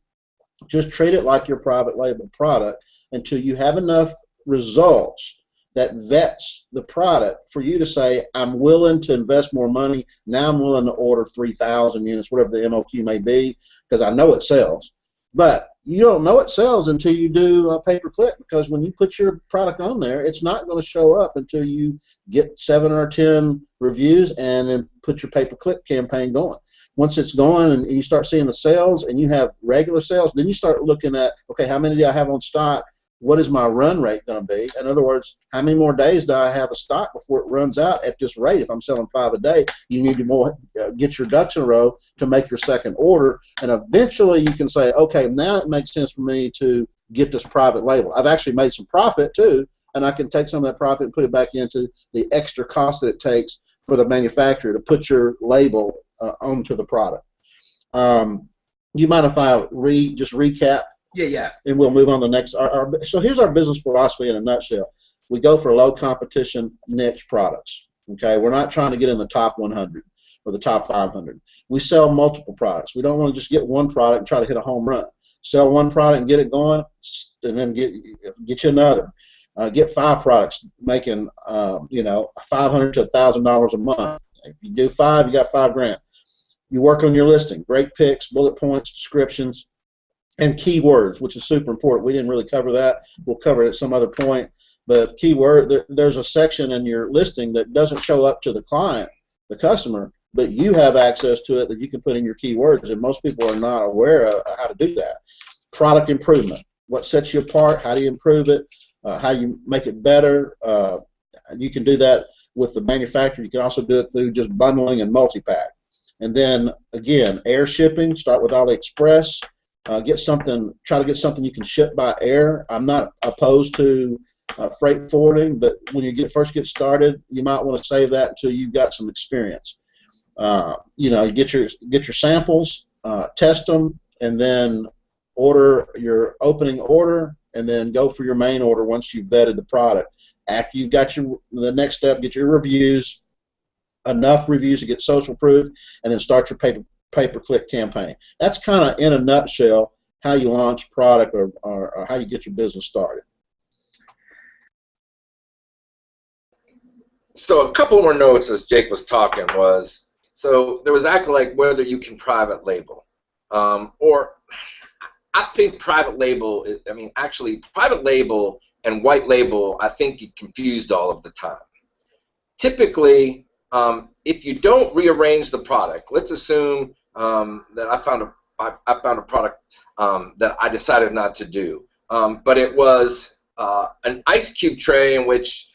just treat it like your private label product until you have enough results that vets the product for you to say, I'm willing to invest more money. Now I'm willing to order 3,000 units, whatever the MOQ may be, because I know it sells. But you don't know it sells until you do a pay-per-click, because when you put your product on there, it's not going to show up until you get 7 or 10 reviews and then put your pay-per-click campaign going. Once it's going and you start seeing the sales and you have regular sales, then you start looking at, okay, how many do I have on stock? What is my run rate going to be? In other words, how many more days do I have of stock before it runs out at this rate? If I'm selling 5 a day, you need to get your ducks in a row to make your second order. And eventually you can say, okay, now it makes sense for me to get this private label. I've actually made some profit too, and I can take some of that profit and put it back into the extra cost that it takes for the manufacturer to put your label onto the product. You mind if I just recap? Yeah. And we'll move on to the next. So here's our business philosophy in a nutshell. We go for low competition niche products. Okay, we're not trying to get in the top 100 or the top 500. We sell multiple products. We don't want to just get one product and try to hit a home run. Sell one product and get it going, and then get you another. Get 5 products, making $500 to $1,000 a month. If you do 5, you got $5 grand. You work on your listing. Great picks, bullet points, descriptions, and keywords, which is super important. We didn't really cover that. We'll cover it at some other point. but keyword, there's a section in your listing that doesn't show up to the client, the customer, but you have access to it that you can put in your keywords, and most people are not aware of how to do that. Product improvement. What sets you apart? How do you improve it? How you make it better? You can do that with the manufacturer. You can also do it through just bundling and multi-pack. And then, again, air shipping. Start with AliExpress. Try to get something you can ship by air. I'm not opposed to freight forwarding, but when you first get started, you might want to save that until you've got some experience. You get your samples, test them, and then order your opening order, and then go for your main order once you've vetted the product. After you've got the next step, get your reviews, enough reviews to get social proof, and then start your pay-per-click campaign. That's kind of, in a nutshell, how you launch a product or how you get your business started. So a couple more notes as Jake was talking was, so there was acting like whether you can private label. Or I think private label, actually private label and white label, I think get confused all of the time. Typically, if you don't rearrange the product, let's assume that I found a product that I decided not to do, but it was an ice cube tray in which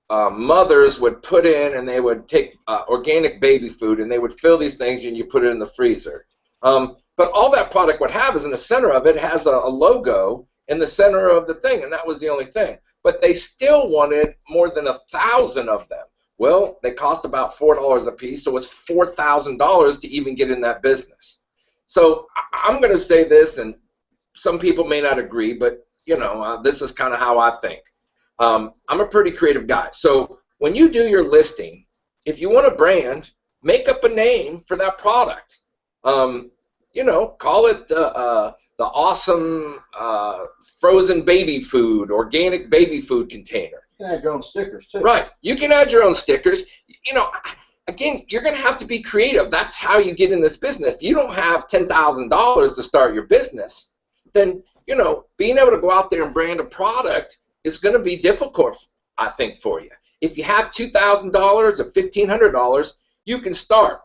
mothers would put in, and they would take organic baby food, and they would fill these things, and you put it in the freezer. But all that product would have is in the center of it has a logo in the center of the thing, and that was the only thing. But they still wanted more than 1,000 of them. Well, they cost about $4 a piece, so it's $4,000 to even get in that business. So I'm going to say this, and some people may not agree, but this is kind of how I think. I'm a pretty creative guy. So when you do your listing, if you want a brand, make up a name for that product. Call it the awesome frozen baby food, organic baby food container. You can add your own stickers too. Right. You can add your own stickers. Again, you're going to have to be creative. That's how you get in this business. If you don't have $10,000 to start your business, then being able to go out there and brand a product is going to be difficult, I think, for you. If you have $2,000 or $1,500, you can start.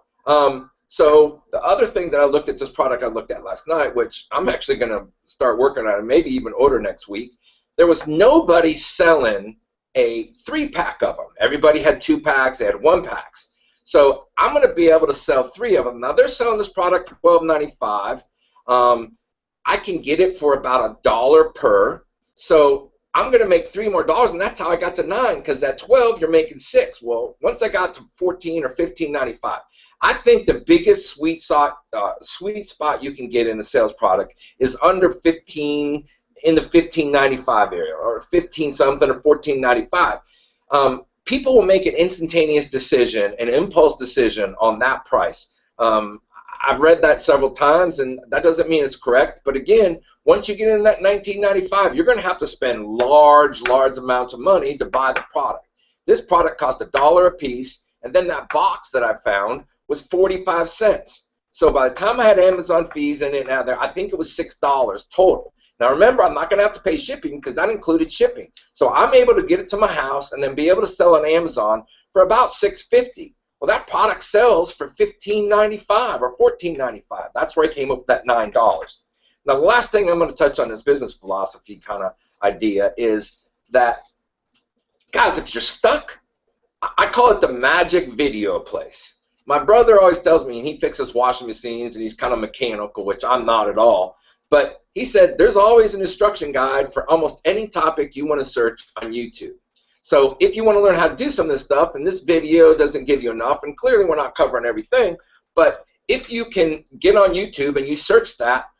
So the other thing that I looked at, this product I looked at last night, which I'm actually going to start working on and maybe even order next week, there was nobody selling a 3-pack of them. Everybody had 2-packs, they had 1-packs. So I'm going to be able to sell 3 of them. Now they're selling this product for $12.95. I can get it for about $1 per. So I'm going to make $3 more, and that's how I got to 9, because at 12 you're making 6. Well, once I got to 14 or $15.95, I think the biggest sweet spot you can get in a sales product is under 15, in the $15.95 area, or 15 something, or $14.95. People will make an instantaneous decision, an impulse decision on that price. I've read that several times, and that doesn't mean it's correct. But again, once you get in that $19.95, you're going to have to spend large amounts of money to buy the product. This product cost $1 a piece, and then that box that I found was 45 cents. So by the time I had Amazon fees in it and out there, I think it was $6 total. Now remember, I'm not going to have to pay shipping because that included shipping. So I'm able to get it to my house and then be able to sell on Amazon for about $6.50. Well, that product sells for $15.95 or $14.95. That's where I came up with that $9. Now, the last thing I'm going to touch on this business philosophy kind of idea is that, guys, if you're stuck, I call it the magic video place. My brother always tells me, and he fixes washing machines, and he's kind of mechanical, which I'm not at all. But he said there's always an instruction guide for almost any topic you want to search on YouTube. So if you want to learn how to do some of this stuff, and this video doesn't give you enough, and clearly we're not covering everything, but if you can get on YouTube and you search that,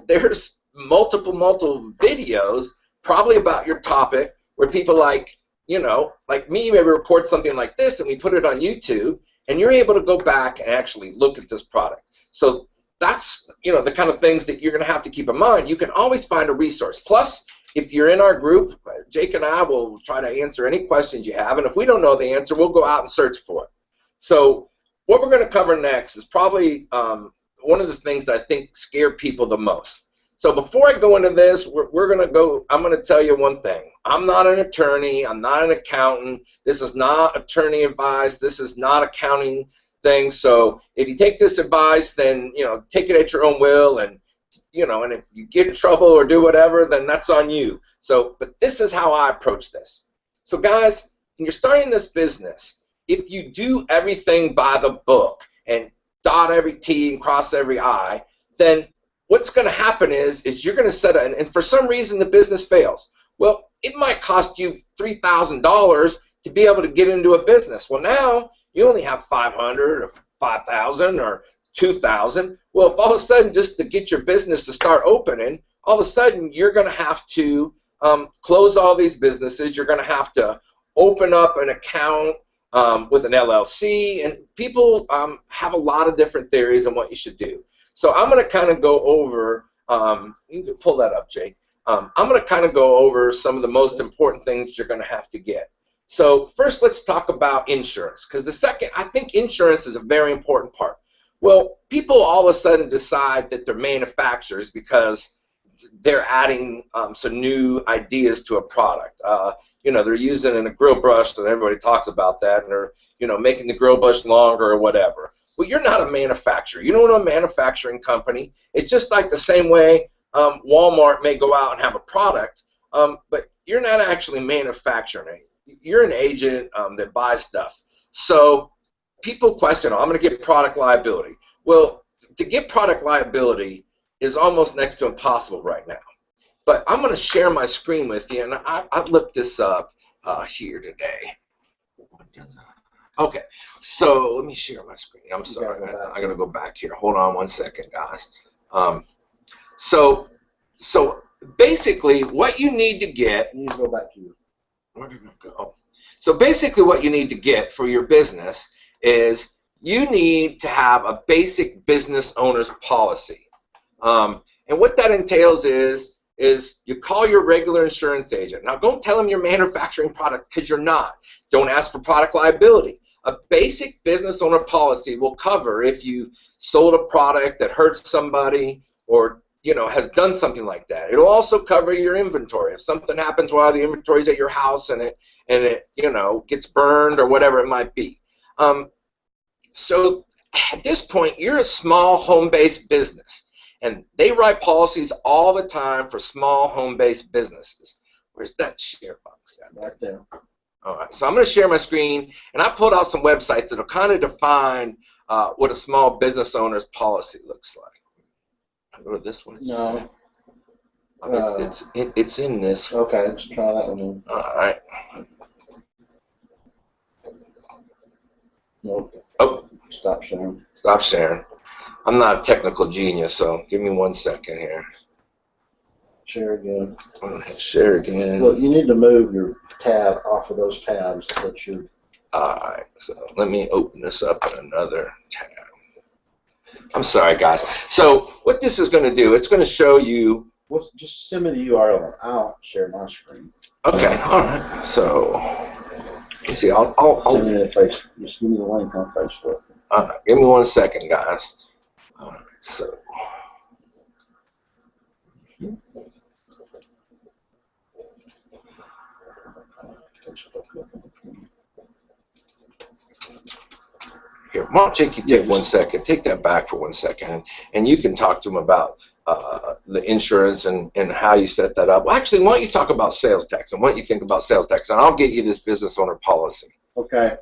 there's multiple videos probably about your topic where people like me maybe record something like this and we put it on YouTube, and you're able to go back and actually look at this product. So that's the kind of things that you're going to have to keep in mind. You can always find a resource. Plus, if you're in our group, Jake and I will try to answer any questions you have, and if we don't know the answer, we'll go out and search for it. So what we're going to cover next is probably one of the things that I think scare people the most. So before I go into this, I'm going to tell you one thing. I'm not an attorney. I'm not an accountant. This is not attorney advice. This is not accounting thing. So if you take this advice, then, take it at your own will, and, and if you get in trouble or do whatever, then that's on you. So, but this is how I approach this. So guys, when you're starting this business, if you do everything by the book and dot every T and cross every I, then what's going to happen is you're going to set and for some reason the business fails. Well, it might cost you $3,000 to be able to get into a business. Well, now you only have 500 or 5,000 or 2,000. Well, if all of a sudden, just to get your business to start opening, all of a sudden you're going to have to close all these businesses. You're going to have to open up an account with an LLC, and people have a lot of different theories on what you should do. So I'm going to kind of go over, you can pull that up, Jake. I'm going to kind of go over some of the most important things you're going to have to get. So first, let's talk about insurance, because I think insurance is a very important part. Well, people all of a sudden decide that they're manufacturers because they're adding some new ideas to a product. They're using a grill brush, and everybody talks about that, and they're, making the grill brush longer or whatever. Well, you're not a manufacturer. You don't own a manufacturing company. It's just like the same way Walmart may go out and have a product, but you're not actually manufacturing it. You're an agent that buys stuff. So people question, I'm going to get product liability. Well, to get product liability is almost next to impossible right now. But I'm going to share my screen with you, and I looked this up here today. Okay, so let me share my screen. I'm sorry, I gotta go back here. Hold on one second, guys. So basically, what you need to get. You need to go back to you. Where did it go? So basically, what you need to get for your business is you need to have a basic business owner's policy, and what that entails is you call your regular insurance agent. Now, don't tell them you're manufacturing products, because you're not. Don't ask for product liability. A basic business owner policy will cover if you sold a product that hurts somebody or has done something like that. It'll also cover your inventory. If something happens while the inventory's at your house and it gets burned or whatever it might be. So at this point, you're a small home-based business, and they write policies all the time for small home-based businesses. Where's that share box at? Right there. All right, so I'm going to share my screen, and I pulled out some websites that will kind of define what a small business owner's policy looks like. I'll go to this one. No. It's in this. Okay, let's try that one. All right. Nope. Oh. Stop sharing. Stop sharing. I'm not a technical genius, so give me 1 second here. Share again. Share again. Look, you need to move your tab off of those tabs that you're. Alright, so let me open this up in another tab. I'm sorry, guys. So what this is going to do, it's going to show you. Just send me the URL. I'll share my screen. Okay, alright. So, you see, I'll send me just give me the link on Facebook. Alright, give me 1 second, guys. Alright, so. Here, why don't you take 1 second, take that back for 1 second, and you can talk to them about the insurance and how you set that up. Well, actually, why don't you talk about sales tax and what you think about sales tax, and I'll get you this business owner policy. Okay.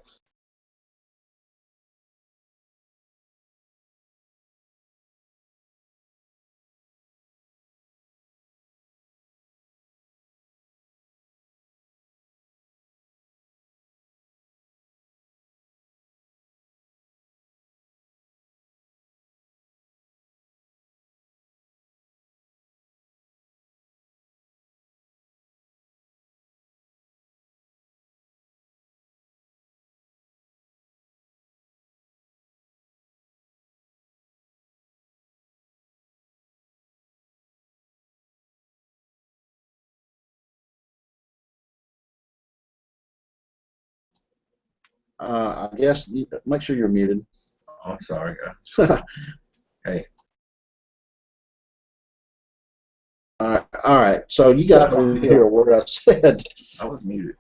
I guess make sure you're muted. I'm sorry, guys. Hey. All right. So you guys didn't hear a word I said. I was muted.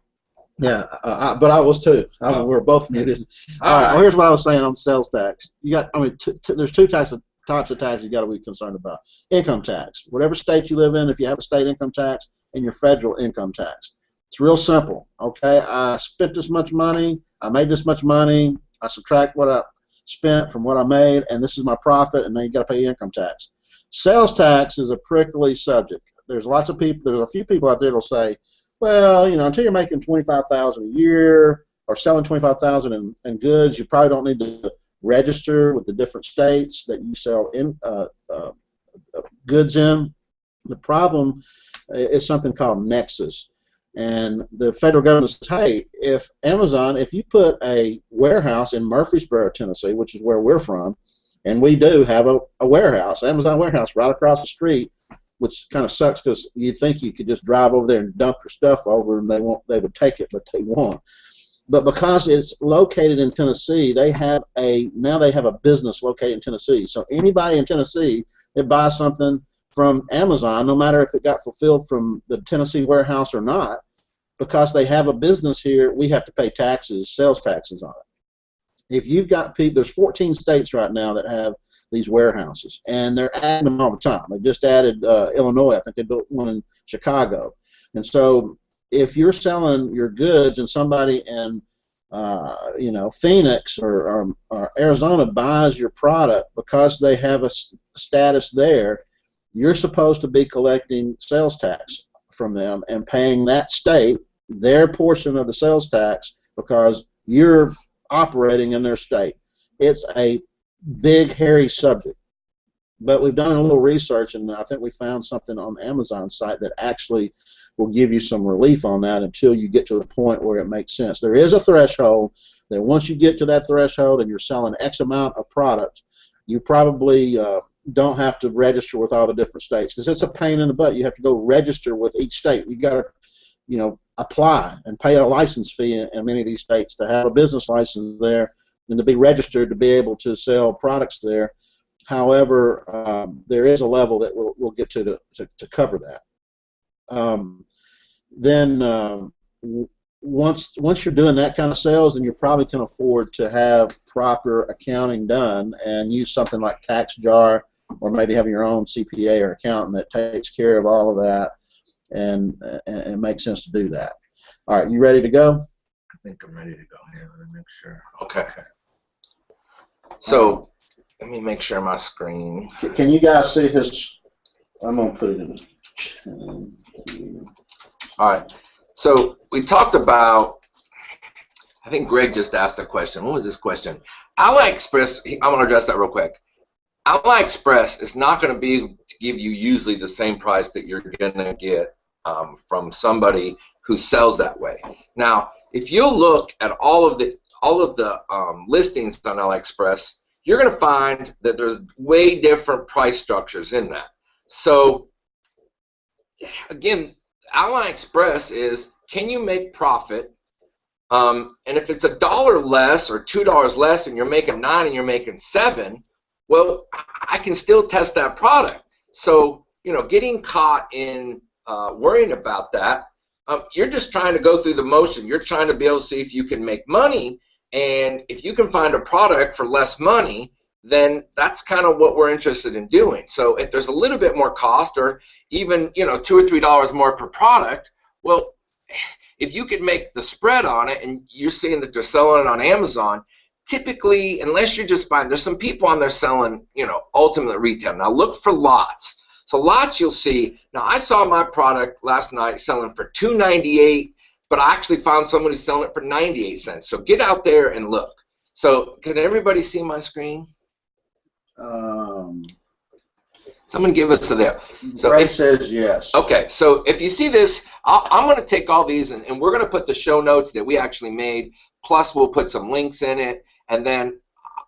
Yeah, but I was too. We were both muted. All right. Well, here's what I was saying on sales tax. You got, I mean, there's two types of tax you got to be concerned about. Income tax. Whatever state you live in, if you have a state income tax, and your federal income tax. It's real simple. Okay, I spent this much money. I made this much money. I subtract what I spent from what I made, and this is my profit, and then you got to pay income tax. Sales tax is a prickly subject. There's lots of people. There's a few people out there that'll say, well, you know, until you're making $25,000 a year or selling $25,000 in goods, you probably don't need to register with the different states that you sell in goods in. The problem is something called nexus. And the federal government says, hey, if Amazon, if you put a warehouse in Murfreesboro, Tennessee, which is where we're from, and we do have a warehouse, Amazon warehouse right across the street, which kind of sucks because you think you could just drive over there and dump your stuff over and they would take it, but they won't. But because it's located in Tennessee, now they have a business located in Tennessee. So anybody in Tennessee that buys something from Amazon, no matter if it got fulfilled from the Tennessee warehouse or not, because they have a business here, we have to pay taxes, sales taxes on it. If you've got people, there's 14 states right now that have these warehouses, and they're adding them all the time. They just added Illinois. I think they built one in Chicago. And so if you're selling your goods and somebody in Phoenix or Arizona buys your product because they have a status there, you're supposed to be collecting sales tax from them and paying that state their portion of the sales tax because you're operating in their state. It's a big, hairy subject. But we've done a little research, and I think we found something on the Amazon site that actually will give you some relief on that until you get to the point where it makes sense. There is a threshold that once you get to that threshold and you're selling X amount of product, you probably don't have to register with all the different states because it's a pain in the butt. You have to go register with each state. You got to, apply and pay a license fee in many of these states to have a business license there and to be registered to be able to sell products there. However, there is a level that we'll get to cover that. Once you're doing that kind of sales, then you probably can afford to have proper accounting done and use something like TaxJar, or maybe having your own CPA or accountant that takes care of all of that, and it makes sense to do that. All right, you ready to go? I think I'm ready to go. Yeah, let me make sure. Okay. So let me make sure my screen. Can you guys see his? I'm gonna put it in. All right. So we talked about. I think Greg just asked a question. What was this question? AliExpress. I'm gonna address that real quick. AliExpress is not going to be able to give you usually the same price that you're going to get from somebody who sells that way. Now, if you look at all of the listings on AliExpress, you're going to find that there's way different price structures in that. So, again, AliExpress is, can you make profit? And if it's $1 less or $2 less, and you're making $9 and you're making $7. Well, I can still test that product. So, getting caught in worrying about that, you're just trying to go through the motion. You're trying to be able to see if you can make money, and if you can find a product for less money, then that's kind of what we're interested in doing. So if there's a little bit more cost, or even, $2 or $3 more per product, well, if you could make the spread on it, and you're seeing that they're selling it on Amazon, typically, unless you're just buying, there's some people on there selling, ultimate retail. Now look for lots. So lots you'll see. Now I saw my product last night selling for $2.98, but I actually found someone who's selling it for 98 cents. So get out there and look. So can everybody see my screen? Someone give us a there. So Ray says yes. Okay, so if you see this, I'm going to take all these and we're going to put the show notes that we actually made, plus we'll put some links in it, and then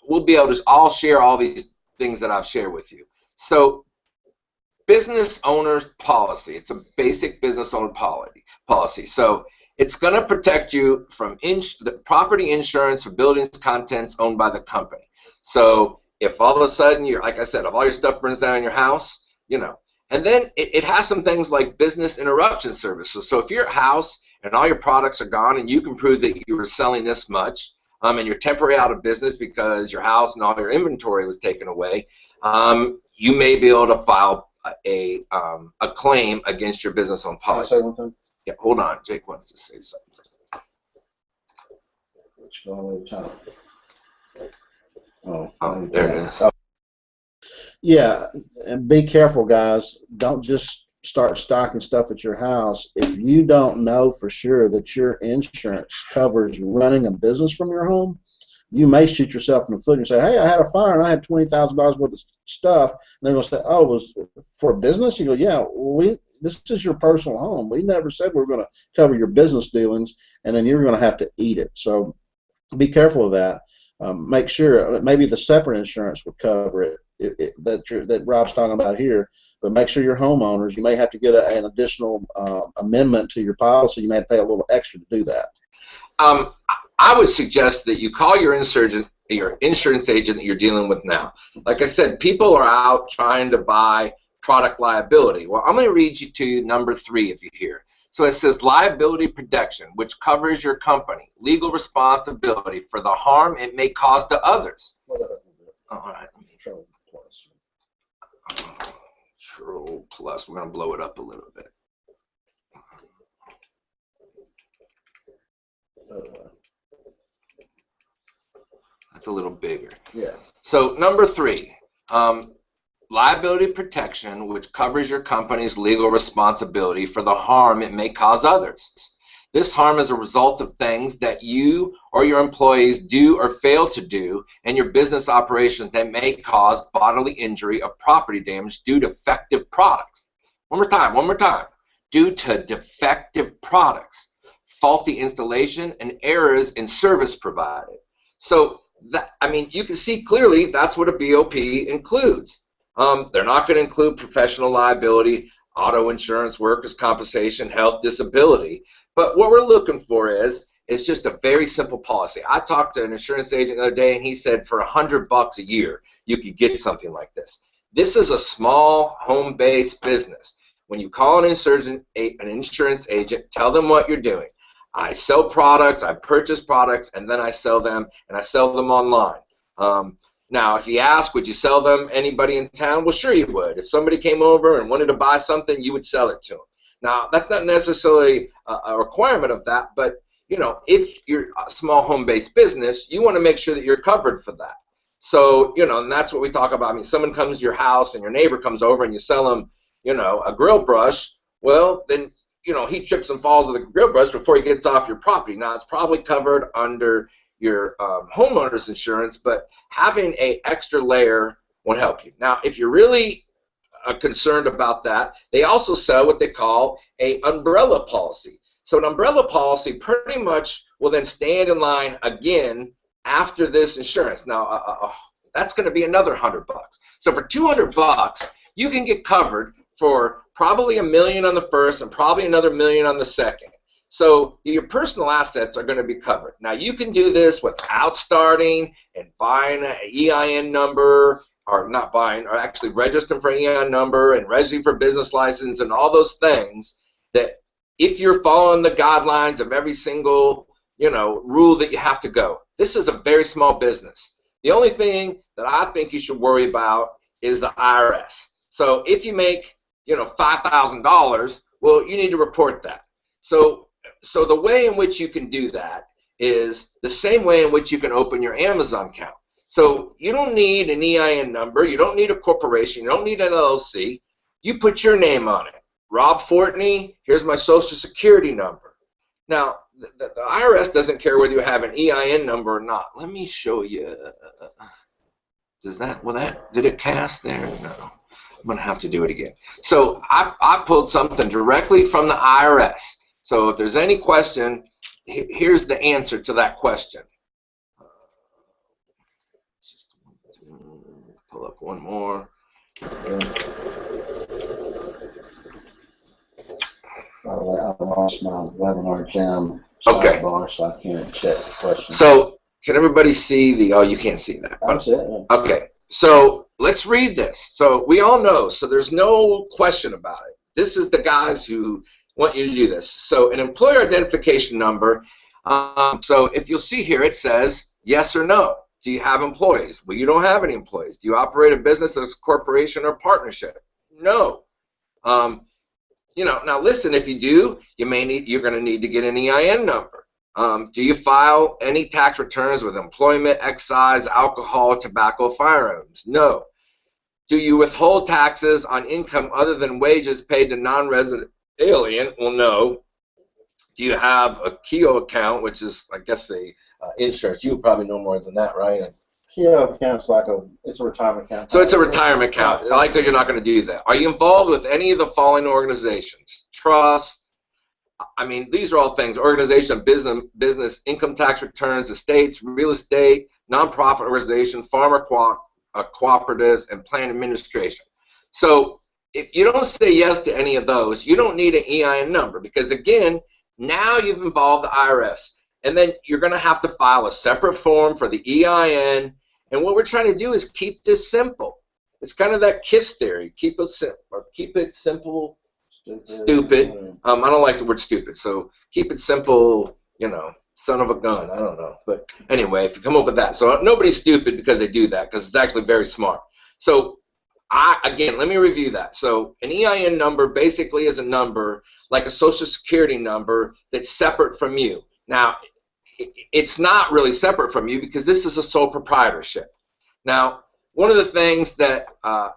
we'll be able to all share all these things that I've shared with you. So business owner's policy, it's a basic business owner policy. So it's going to protect you from the property insurance for buildings, contents owned by the company. So if all of a sudden, like I said, if all your stuff burns down in your house, And then it has some things like business interruption services. So if you're at house and all your products are gone and you can prove that you were selling this much, and you're temporarily out of business because your house and all your inventory was taken away, you may be able to file a claim against your business on policy. Can I say one thing? Yeah, hold on. Jake wants to say something. Let's go all the way to the top. Oh, there it is. Yeah, and be careful, guys. Don't just start stocking stuff at your house. If you don't know for sure that your insurance covers running a business from your home, you may shoot yourself in the foot and say, hey, I had a fire and I had $20,000 worth of stuff. And they're going to say, oh, it was for a business? You go, yeah, this is your personal home. We never said we were going to cover your business dealings, and then you're going to have to eat it. So be careful of that. Make sure maybe the separate insurance would cover it, that Rob's talking about here, but make sure you're homeowners. You may have to get an additional amendment to your policy. You may have to pay a little extra to do that. I would suggest that you call your insurance agent that you're dealing with now. Like I said, people are out trying to buy product liability. Well, I'm going to read you to number 3 if you hear. So it says liability protection, which covers your company, legal responsibility for the harm it may cause to others. All right. Control plus. Control plus. We're going to blow it up a little bit. That's a little bigger. Yeah. So number 3, liability protection, which covers your company's legal responsibility for the harm it may cause others. This harm is a result of things that you or your employees do or fail to do in your business operations that may cause bodily injury or property damage due to defective products. One more time. Due to defective products, faulty installation, and errors in service provided. So that, I mean, you can see clearly that's what a BOP includes. They're not going to include professional liability, auto insurance, workers' compensation, health, disability. But what we're looking for is just a very simple policy. I talked to an insurance agent the other day, and he said for $100 a year, you could get something like this. This is a small home-based business. When you call an insurance agent, tell them what you're doing. I sell products, I purchase products, and then I sell them, and I sell them online. Now, if you ask, would you sell them anybody in town? Well, sure you would. If somebody came over and wanted to buy something, you would sell it to them. Now, that's not necessarily a requirement of that, but, you know, if you're a small home-based business, you want to make sure that you're covered for that. So, you know, and that's what we talk about. I mean, someone comes to your house and your neighbor comes over and you sell them, you know, a grill brush, well, then, you know, he trips and falls with a grill brush before he gets off your property. Now, it's probably covered under your homeowner's insurance, but having an extra layer would help you. Now, if you're really concerned about that, they also sell what they call an umbrella policy. So an umbrella policy pretty much will then stand in line again after this insurance. Now, that's going to be another $100. So for $200, you can get covered for probably $1 million on the first and probably another $1 million on the second. So your personal assets are going to be covered. Now, you can do this without starting and buying an EIN number, or not buying, or actually registering for an EIN number and registering for business license and all those things that if you're following the guidelines of every single, you know, rule that you have to go. This is a very small business. The only thing that I think you should worry about is the IRS. So if you make, you know, $5,000, well, you need to report that. So the way in which you can do that is the same way in which you can open your Amazon account. So you don't need an EIN number, you don't need a corporation, you don't need an LLC. You put your name on it. Rob Fortney, here's my Social Security number. Now, the IRS doesn't care whether you have an EIN number or not. Let me show you. Did it cast there? No. I'm going to have to do it again. So I pulled something directly from the IRS. So if there's any question, here's the answer to that question. Pull up one more. I lost my webinar jam Okay. sidebar, so I can't check the question. So can everybody see the? Oh, you can't see that. That's it. Okay. So let's read this. So we all know, so there's no question about it. This is the guys who want you to do this. So an employer identification number, so if you'll see here, it says yes or no. Do you have employees? Well, you don't have any employees. Do you operate a business as a corporation or partnership? No. You know, now listen, if you do, you're going to need to get an EIN number. Do you file any tax returns with employment, excise, alcohol, tobacco, firearms? No. Do you withhold taxes on income other than wages paid to non-resident alien? Well, no. Do you have a KEO account, which is, I guess, the insurance? You probably know more than that, right? KEO account's like it's a retirement account. So it's a retirement account. I like that you're not going to do that. Are you involved with any of the following organizations? Trust. I mean, these are all things: organization, business, income tax returns, estates, real estate, nonprofit organization, farmer cooperatives, and plan administration. So if you don't say yes to any of those, you don't need an EIN number, because again, now you've involved the IRS, and then you're going to have to file a separate form for the EIN. And what we're trying to do is keep this simple. It's kind of that KISS theory: keep it simple. Stupid. I don't like the word stupid, so keep it simple, you know, son of a gun. I don't know. But anyway, if you come up with that. So nobody's stupid because they do that, because it's actually very smart. So again, let me review that. So an EIN number basically is a number like a Social Security number that's separate from you. Now, it's not really separate from you because this is a sole proprietorship. Now, one of the things that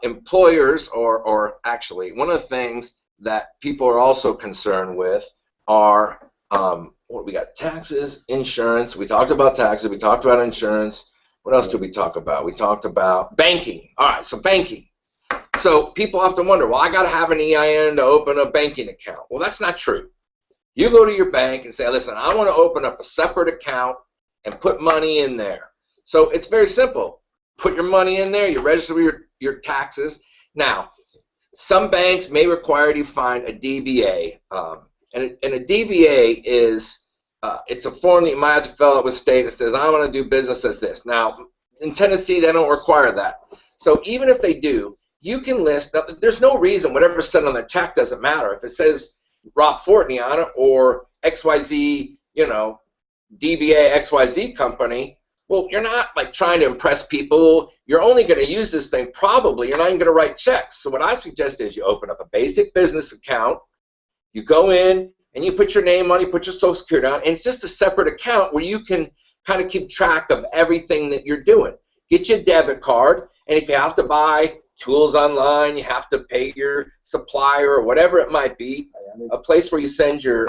employers, or actually one of the things that people are also concerned with are what we got: taxes, insurance. We talked about taxes. We talked about insurance. What else did we talk about? We talked about banking. All right, so banking. So people often wonder, well, I got to have an EIN to open a banking account. Well, that's not true. You go to your bank and say, listen, I want to open up a separate account and put money in there. So it's very simple. Put your money in there. You register your taxes. Now, some banks may require you to find a DBA, and a DBA is it's a form that you might have to fill out with state that says, I want to do business as this. Now, in Tennessee, they don't require that. So even if they do, you can list, there's no reason whatever's said on the check doesn't matter. If it says Rob Fortney on it, or XYZ, you know, DBA XYZ company, well, you're not like trying to impress people. You're only going to use this thing probably. You're not even going to write checks. So what I suggest is you open up a basic business account. You go in and you put your name on, you put your Social Security on, and it's just a separate account where you can kind of keep track of everything that you're doing. Get your debit card, and if you have to buy tools online, you have to pay your supplier or whatever it might be, a place where you send your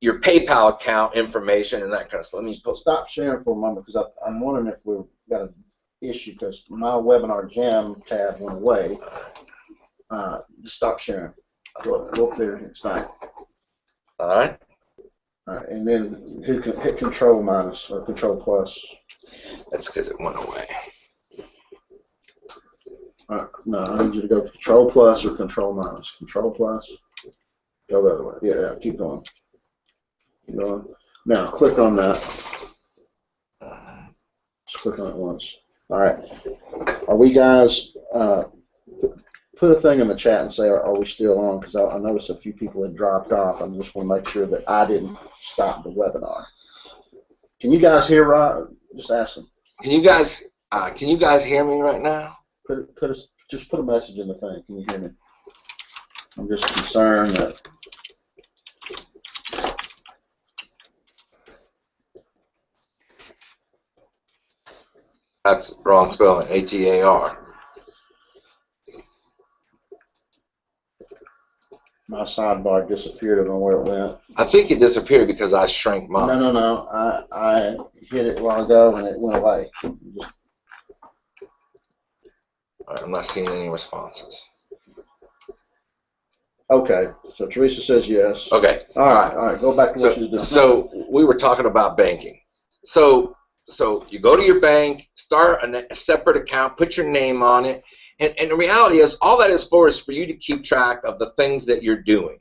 your PayPal account information and that kind of stuff. Let me stop sharing for a moment, because I'm wondering if we've got an issue, because my webinar jam tab went away. Just stop sharing. Go up there and start. All right. All right, and then hit Control minus or Control plus. That's because it went away. No, I need you to go Control plus or Control minus. Control plus. Go the other way. Yeah, keep going. Keep going. Now, click on that. Just click on it once. All right. Are we guys, put a thing in the chat and say, are we still on? Because I noticed a few people had dropped off. I just want to make sure that I didn't stop the webinar. Can you guys hear Rob? Just ask them. Can you guys hear me right now? Just put a message in the thing. Can you hear me? I'm just concerned that. That's wrong spelling. H-E-A-R. My sidebar disappeared. I don't know where it went. I think it disappeared because I shrank mine. No. I hit it a while ago and it went away. All right, I'm not seeing any responses. Okay, so Teresa says yes. Okay. All right. Go back to what she's doing. So we were talking about banking. So you go to your bank, start a separate account, put your name on it, and the reality is all that is for you to keep track of the things that you're doing.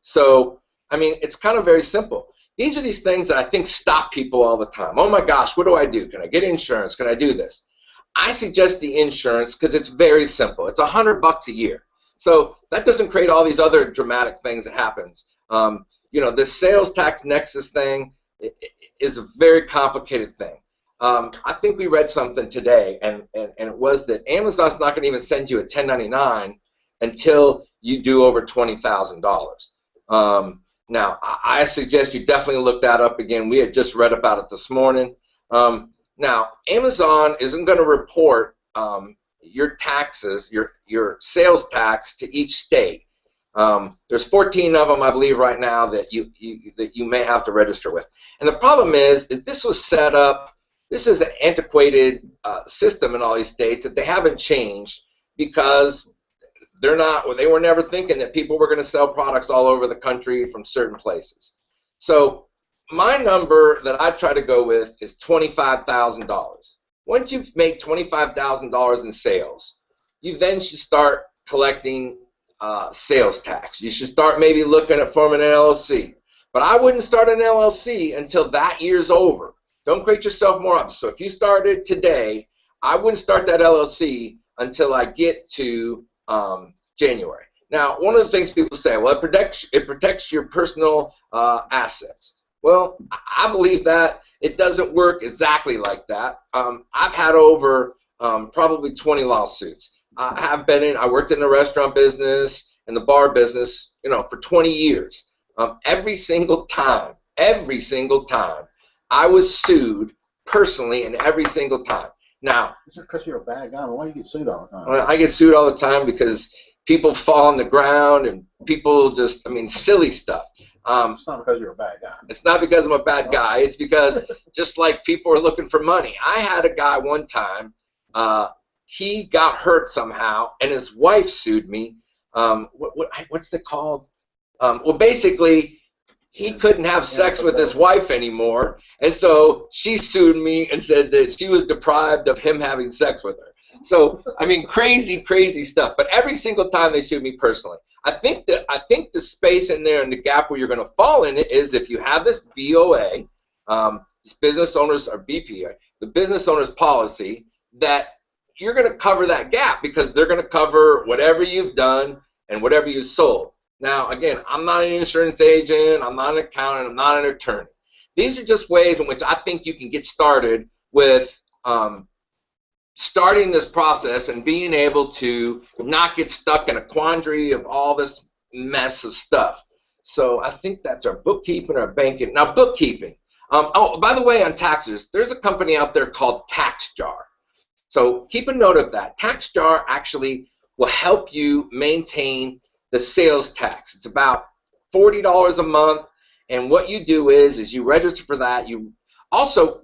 So, I mean, it's kind of very simple. These are these things that I think stop people all the time. Oh my gosh, what do I do? Can I get insurance? Can I do this? I suggest the insurance because it's very simple. It's $100 a year. So that doesn't create all these other dramatic things that happens. You know, this sales tax nexus thing is a very complicated thing. I think we read something today, and it was that Amazon's not going to even send you a 1099 until you do over $20,000. Now, I suggest you definitely look that up again. We had just read about it this morning. Now, Amazon isn't going to report your taxes, your sales tax to each state. There's 14 of them, I believe, right now that you may have to register with. And the problem is this was set up. This is an antiquated system in all these states that they haven't changed because they were never thinking that people were going to sell products all over the country from certain places. So my number that I try to go with is $25,000. Once you make $25,000 in sales, you then should start collecting sales tax. You should start maybe looking at forming an LLC. But I wouldn't start an LLC until that year's over. Don't create yourself more up. So if you started today, I wouldn't start that LLC until I get to January. Now, one of the things people say, well, it protects your personal assets. Well, I believe that it doesn't work exactly like that. I've had over probably 20 lawsuits. I worked in the restaurant business and the bar business, you know, for 20 years. Every single time, I was sued personally, and every single time. Now, is it because you're a bad guy? Why do you get sued all the time? I get sued all the time because people fall on the ground and people just, I mean, silly stuff. It's not because you're a bad guy. It's not because I'm a bad guy. It's because just like people are looking for money. I had a guy one time, he got hurt somehow, and his wife sued me. What's it called? Well, basically, he couldn't have sex with his wife anymore, and so she sued me and said that she was deprived of him having sex with her. So, I mean, crazy, crazy stuff. But every single time they sued me personally. I think the space in there and the gap where you're going to fall in it is if you have this BOA, this business owners or BPA, the business owners policy, that you're going to cover that gap because they're going to cover whatever you've done and whatever you sold. Now, again, I'm not an insurance agent, I'm not an accountant, I'm not an attorney. These are just ways in which I think you can get started with starting this process and being able to not get stuck in a quandary of all this mess of stuff. So I think that's our bookkeeping, our banking. Now, bookkeeping. Oh, by the way, on taxes, there's a company out there called TaxJar. So keep a note of that. TaxJar actually will help you maintain the sales tax. It's about $40 a month, and what you do is you register for that. You also,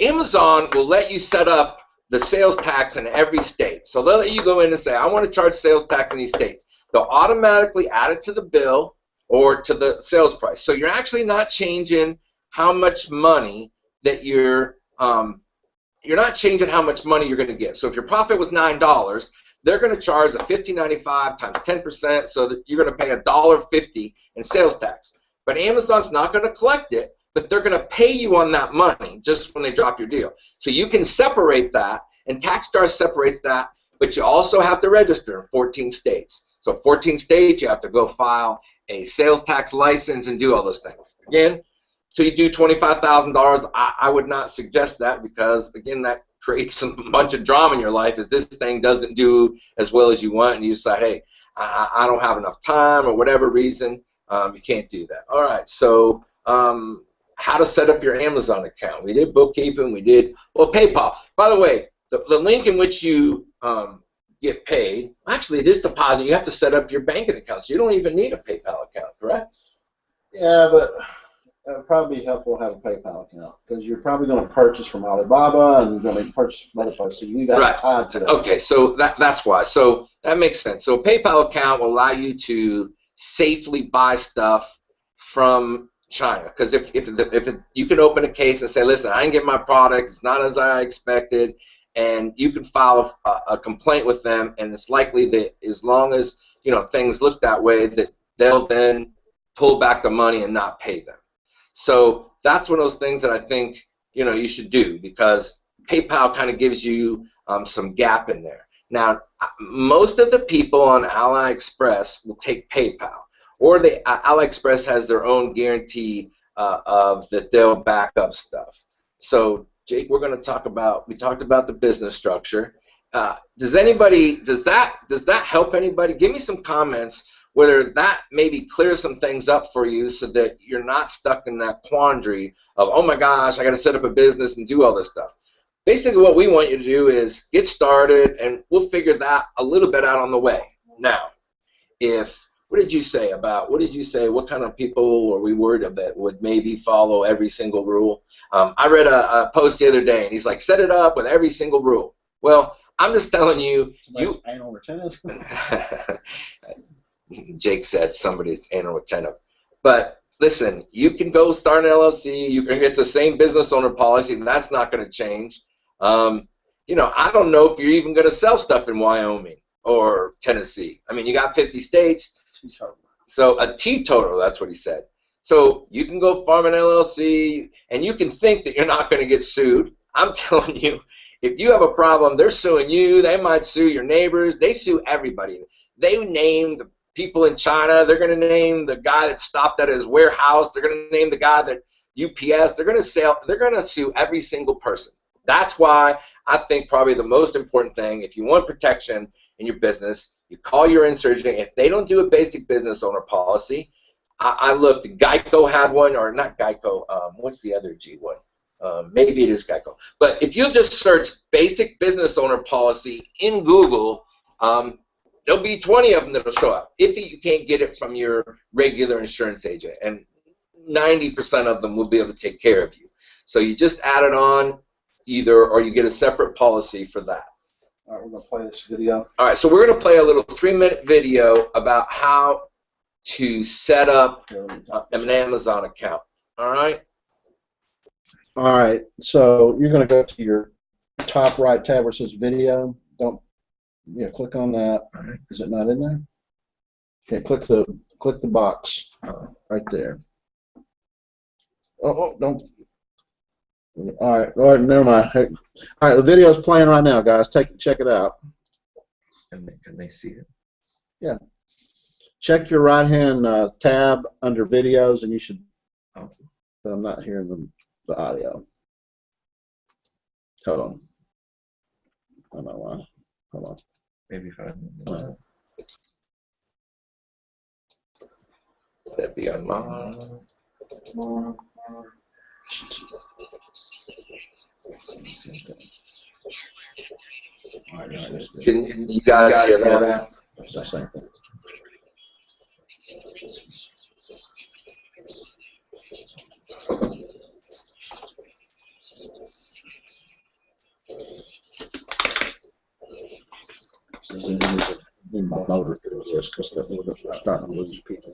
Amazon will let you set up the sales tax in every state. So they'll let you go in and say, I want to charge sales tax in these states. They'll automatically add it to the bill or to the sales price. So you're actually not changing how much money that you're not changing how much money you're going to get. So if your profit was $9, they're going to charge a $15.95 times 10%, so that you're going to pay $1.50 in sales tax. But Amazon's not going to collect it, but they're going to pay you on that money just when they drop your deal. So you can separate that, and TaxStar separates that, but you also have to register in 14 states. So 14 states, you have to go file a sales tax license and do all those things. Again, so you do $25,000, I would not suggest that because, again, that creates a bunch of drama in your life if this thing doesn't do as well as you want and you decide, hey, I don't have enough time or whatever reason, you can't do that. All right, so how to set up your Amazon account. We did bookkeeping, we did, well, PayPal. By the way, the link in which you get paid, actually it is deposit. You have to set up your banking account, so you don't even need a PayPal account, correct? Yeah, but it would probably be helpful to have a PayPal account because you're probably going to purchase from Alibaba and you're going to purchase from other places, so you got right. tied to that. Okay, so that's why. So that makes sense. So a PayPal account will allow you to safely buy stuff from China, because if you can open a case and say, listen, I didn't get my product, it's not as I expected, and you can file a complaint with them, and it's likely that as long as things look that way, that they'll then pull back the money and not pay them. So that's one of those things that I think you should do, because PayPal kind of gives you some gap in there. Now, most of the people on AliExpress will take PayPal, or AliExpress has their own guarantee of that they'll back up stuff. So, Jake, we're going to talk about. We talked about the business structure. Does that help anybody? Give me some comments whether that maybe clears some things up for you so that you're not stuck in that quandary of, oh my gosh, I got to set up a business and do all this stuff. Basically, what we want you to do is get started, and we'll figure that a little bit out on the way. Now, what did you say? What kind of people were we worried of that would maybe follow every single rule? I read a post the other day, and he's like, set it up with every single rule. Well, I'm just telling you, anal retentive. Jake said somebody's anal retentive. But listen, you can go start an LLC. You can get the same business owner policy, and that's not going to change. You know, I don't know if you're even going to sell stuff in Wyoming or Tennessee. I mean, you got 50 states. So a teetotal, that's what he said. So you can go farm an LLC, and you can think that you're not going to get sued. I'm telling you, if you have a problem, they're suing you. They might sue your neighbors. They sue everybody. They name the people in China. They're going to name the guy that stopped at his warehouse. They're going to name the guy that UPS. They're going to sue every single person. That's why I think probably the most important thing, if you want protection in your business, you call your insurance agent. If they don't do a basic business owner policy, I looked. Geico had one, or not Geico. What's the other G one? Maybe it is Geico. But if you just search basic business owner policy in Google, there'll be 20 of them that'll show up if you can't get it from your regular insurance agent. And 90% of them will be able to take care of you. So you just add it on or you get a separate policy for that. All right, we're going to play this video. All right, so we're going to play a little 3-minute video about how to set up an Amazon account. All right? All right, so you're going to go to your top right tab where it says video. Click on that. Is it not in there? Okay, click the box right there. Oh, don't. All right, never mind. All right, the video's playing right now, guys. Check it out. Can they see it? Yeah. Check your right-hand tab under videos, and you should. Oh, but I'm not hearing the audio. Hold on. I don't know why. Hold on. Maybe 5 minutes. Let it be on mine. Can you guys hear that? That's the same thing. Need my motor through this because we're starting to lose people.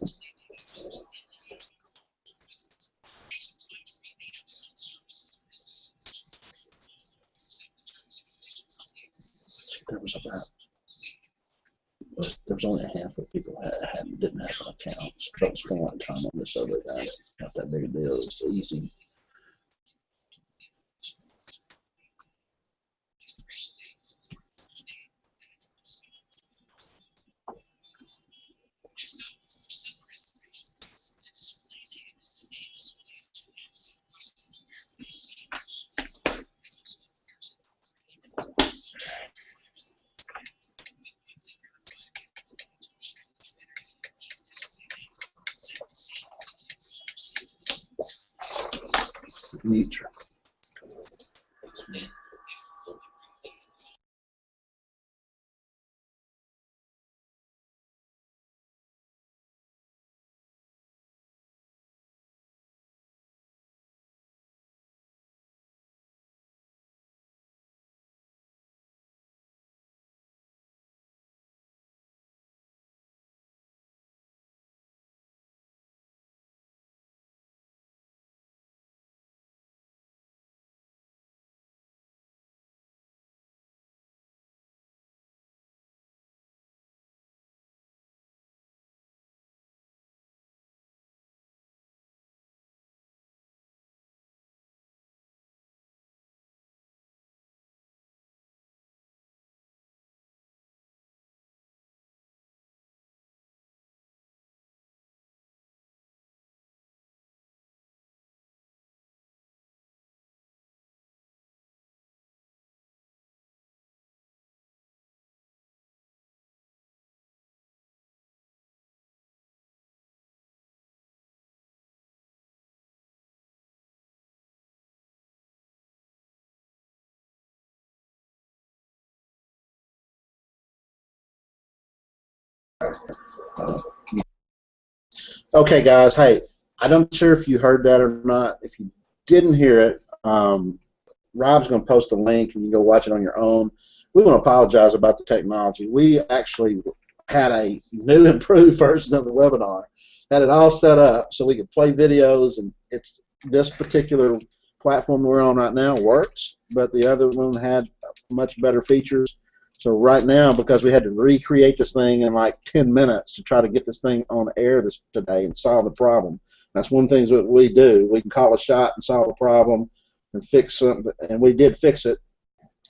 There was only a handful of people that didn't have an account. So that was kind of like time on this other guys. It's not that big a deal. It's easy. Neat. Uh, okay, guys. Hey, I'm not sure if you heard that or not. If you didn't hear it, Rob's going to post a link, and you can go watch it on your own. We want to apologize about the technology. We actually had a new, improved version of the webinar. Had it all set up so we could play videos, and it's this particular platform we're on right now works, but the other one had much better features. So right now, because we had to recreate this thing in like 10 minutes to try to get this thing on air today and solve the problem. That's one of the things that we do. We can call a shot and solve a problem and fix something, and we did fix it,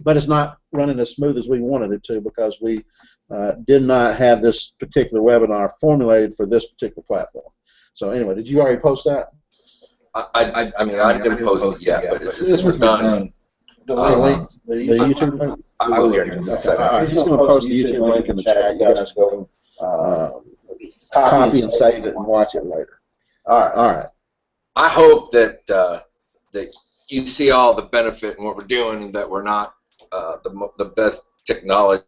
but it's not running as smooth as we wanted it to because we did not have this particular webinar formulated for this particular platform. So anyway, did you already post that? I mean, I didn't post it yet, but as soon as we're done, The YouTube link? I will hear in a second. All right, he's going to post the YouTube link in the chat. You guys go copy and save it and watch it later. All right. I hope that that you see all the benefit in what we're doing, and that we're not the best technology.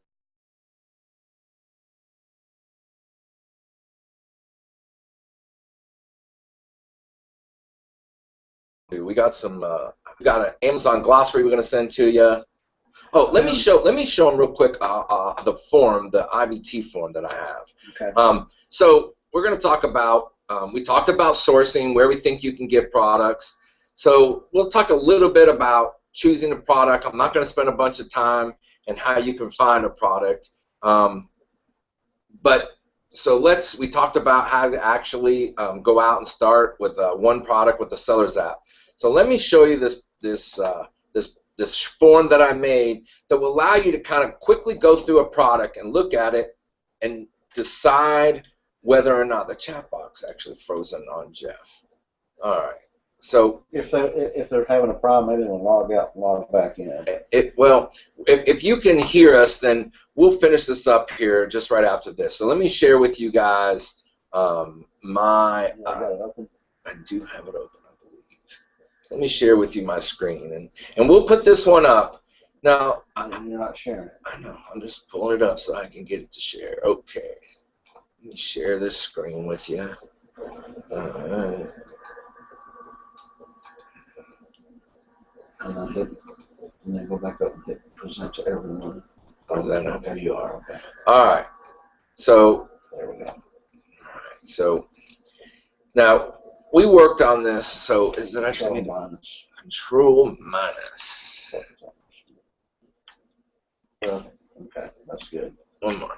We got an Amazon glossary we're going to send to you. Oh, let me show them real quick the form, the IVT form that I have. Okay. So we're going to talk about we talked about sourcing, where we think you can get products. So we'll talk a little bit about choosing a product. I'm not going to spend a bunch of time and how you can find a product. But so we talked about how to actually go out and start with one product with the Sellers app. So let me show you this form that I made that will allow you to kind of quickly go through a product and look at it and decide whether or not the chat box actually frozen on Jeff. All right. So if they're having a problem, maybe they'll log out and log back in. Well, if you can hear us, then we'll finish this up here just right after this. So let me share with you guys my. I do have it open, I believe. So let me share with you my screen, and we'll put this one up. Now, you're not sharing it. I know. I'm just pulling it up so I can get it to share. Okay. Let me share this screen with you. All right. And then go back up and hit present to everyone. Oh, that okay. There you are. Okay. All right. So there we go. All right. So now we worked on this. So is it actually Control minus? Well, okay, that's good. One more.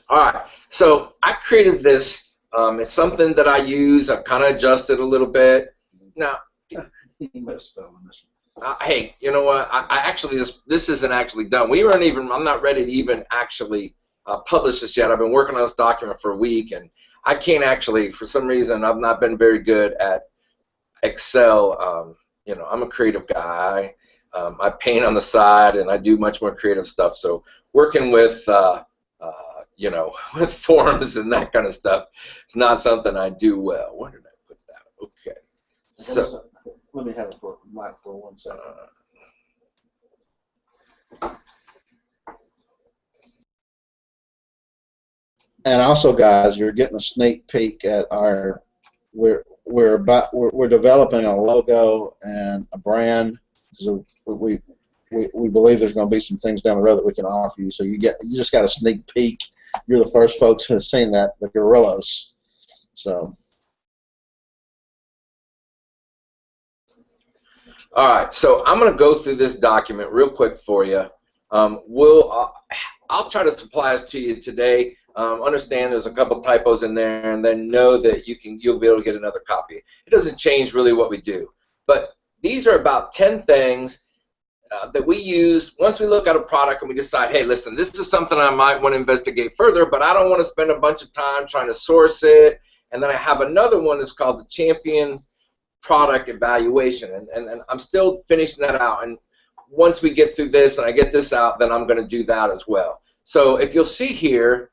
All right. So I created this. It's something that I use. I've kind of adjusted a little bit. Now. You misspelling this. Hey, you know what? I actually this isn't actually done. I'm not ready to even actually publish this yet. I've been working on this document for a week, and I can't actually, for some reason, I've not been very good at Excel. You know, I'm a creative guy. I paint on the side, and I do much more creative stuff. So working with you know, with forms and that kind of stuff, it's not something I do well. Where did I put that? Okay. So. Let me have it for Mike for 1 second. And also, guys, you're getting a sneak peek at our. We're developing a logo and a brand. So we believe there's going to be some things down the road that we can offer you. So you just got a sneak peek. You're the first folks who have seen that, the gorillas. So. All right, so I'm going to go through this document real quick for you. I'll try to supply this to you today. Understand there's a couple typos in there, and then know that you'll be able to get another copy. It doesn't change really what we do, but these are about 10 things that we use once we look at a product and we decide, hey, listen, this is something I might want to investigate further, but I don't want to spend a bunch of time trying to source it. And then I have another one that's called the Champion Product Evaluation, and I'm still finishing that out, and once we get through this and I get this out, then I'm going to do that as well. So if you'll see here,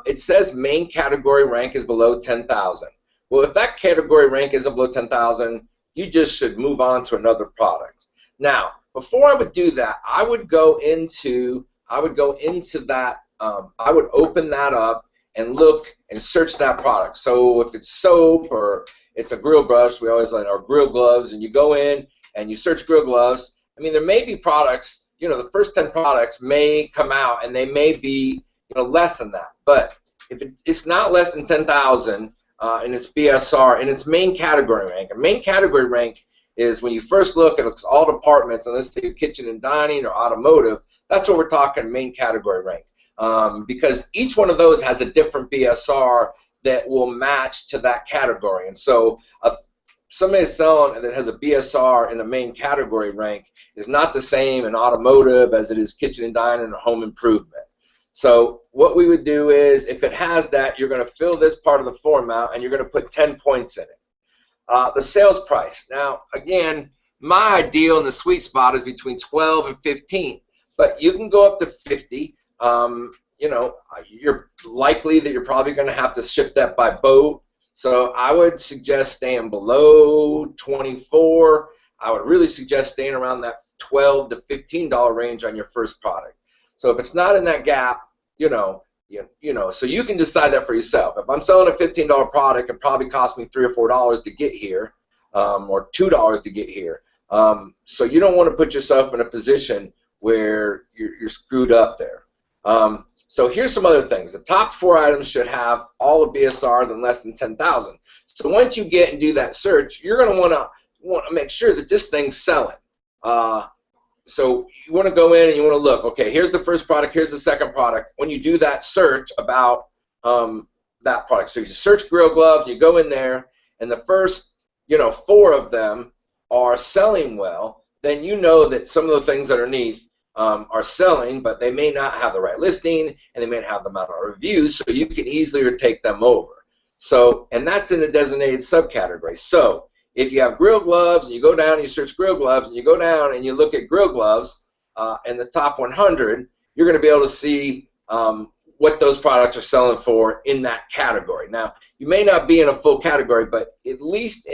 it says main category rank is below 10,000. Well, if that category rank isn't below 10,000, you just should move on to another product. Now, before I would do that, I would go into that, I would open that up, and look and search that product. So if it's soap or it's a grill brush, we always like our grill gloves, and you go in and you search grill gloves. I mean, there may be products, the first 10 products may come out and they may be, less than that. But if it's not less than 10,000 and it's BSR and its main category rank, a main category rank is when you first look, it looks all departments, and let's take kitchen and dining or automotive. That's what we're talking main category rank, because each one of those has a different BSR that will match to that category. And so somebody selling that has a BSR in the main category rank is not the same in automotive as it is kitchen and dining or home improvement. So what we would do is, if it has that, you're going to fill this part of the form out, and you're going to put 10 points in it. The sales price. Now, again, my ideal in the sweet spot is between 12 and 15, but you can go up to 50. You're likely that you're probably going to have to ship that by boat. So I would suggest staying below 24. I would really suggest staying around that $12 to $15 range on your first product. So if it's not in that gap, so you can decide that for yourself. If I'm selling a $15 product, it probably cost me $3 or $4 to get here, or $2 to get here. So you don't want to put yourself in a position where you're screwed up there. So here's some other things. The top 4 items should have all of BSR than less than 10,000. So once you get and do that search, you're going to want to make sure that this thing's selling. So you want to go in and you want to look, okay, here's the first product, here's the second product. When you do that search about that product, so you search grill gloves, you go in there, and the first 4 of them are selling well, then you know that some of the things underneath are selling, but they may not have the right listing, and they may not have the amount of reviews, so you can easily take them over. So, and that's in a designated subcategory. So if you have grill gloves and you go down and you search grill gloves and you go down and you look at grill gloves and the top 100, you're going to be able to see what those products are selling for in that category. Now, you may not be in a full category, but at least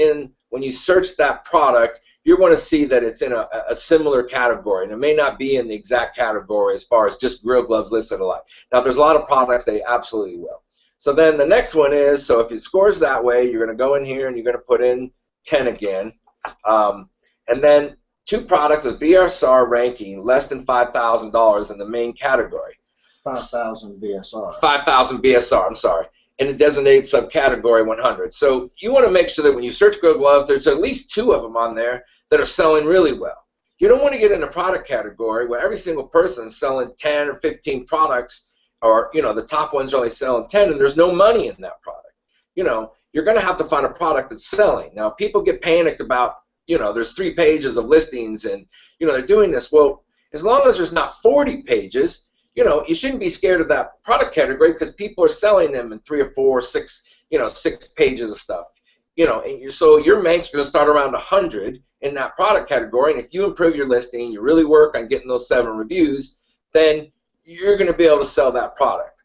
when you search that product, you're going to see that it's in a similar category, and it may not be in the exact category as far as just grill gloves listed alike. Now, if there's a lot of products, they absolutely will. So then the next one is, so if it scores that way, you're going to go in here and you're going to put in 10 again, and then 2 products with BSR ranking less than $5,000 in the main category. 5,000 BSR. 5,000 BSR, I'm sorry, in the designated subcategory 100. So you want to make sure that when you search grill gloves, there's at least 2 of them on there that are selling really well. You don't want to get in a product category where every single person is selling 10 or 15 products, or the top one's only selling 10, and there's no money in that product. You're going to have to find a product that's selling. Now, people get panicked about, there's 3 pages of listings, and they're doing this. Well, as long as there's not 40 pages, you shouldn't be scared of that product category, because people are selling them in 3 or 4 or 6, 6 pages of stuff. And so your bank's going to start around 100 in that product category, and if you improve your listing, you really work on getting those 7 reviews, then you're going to be able to sell that product.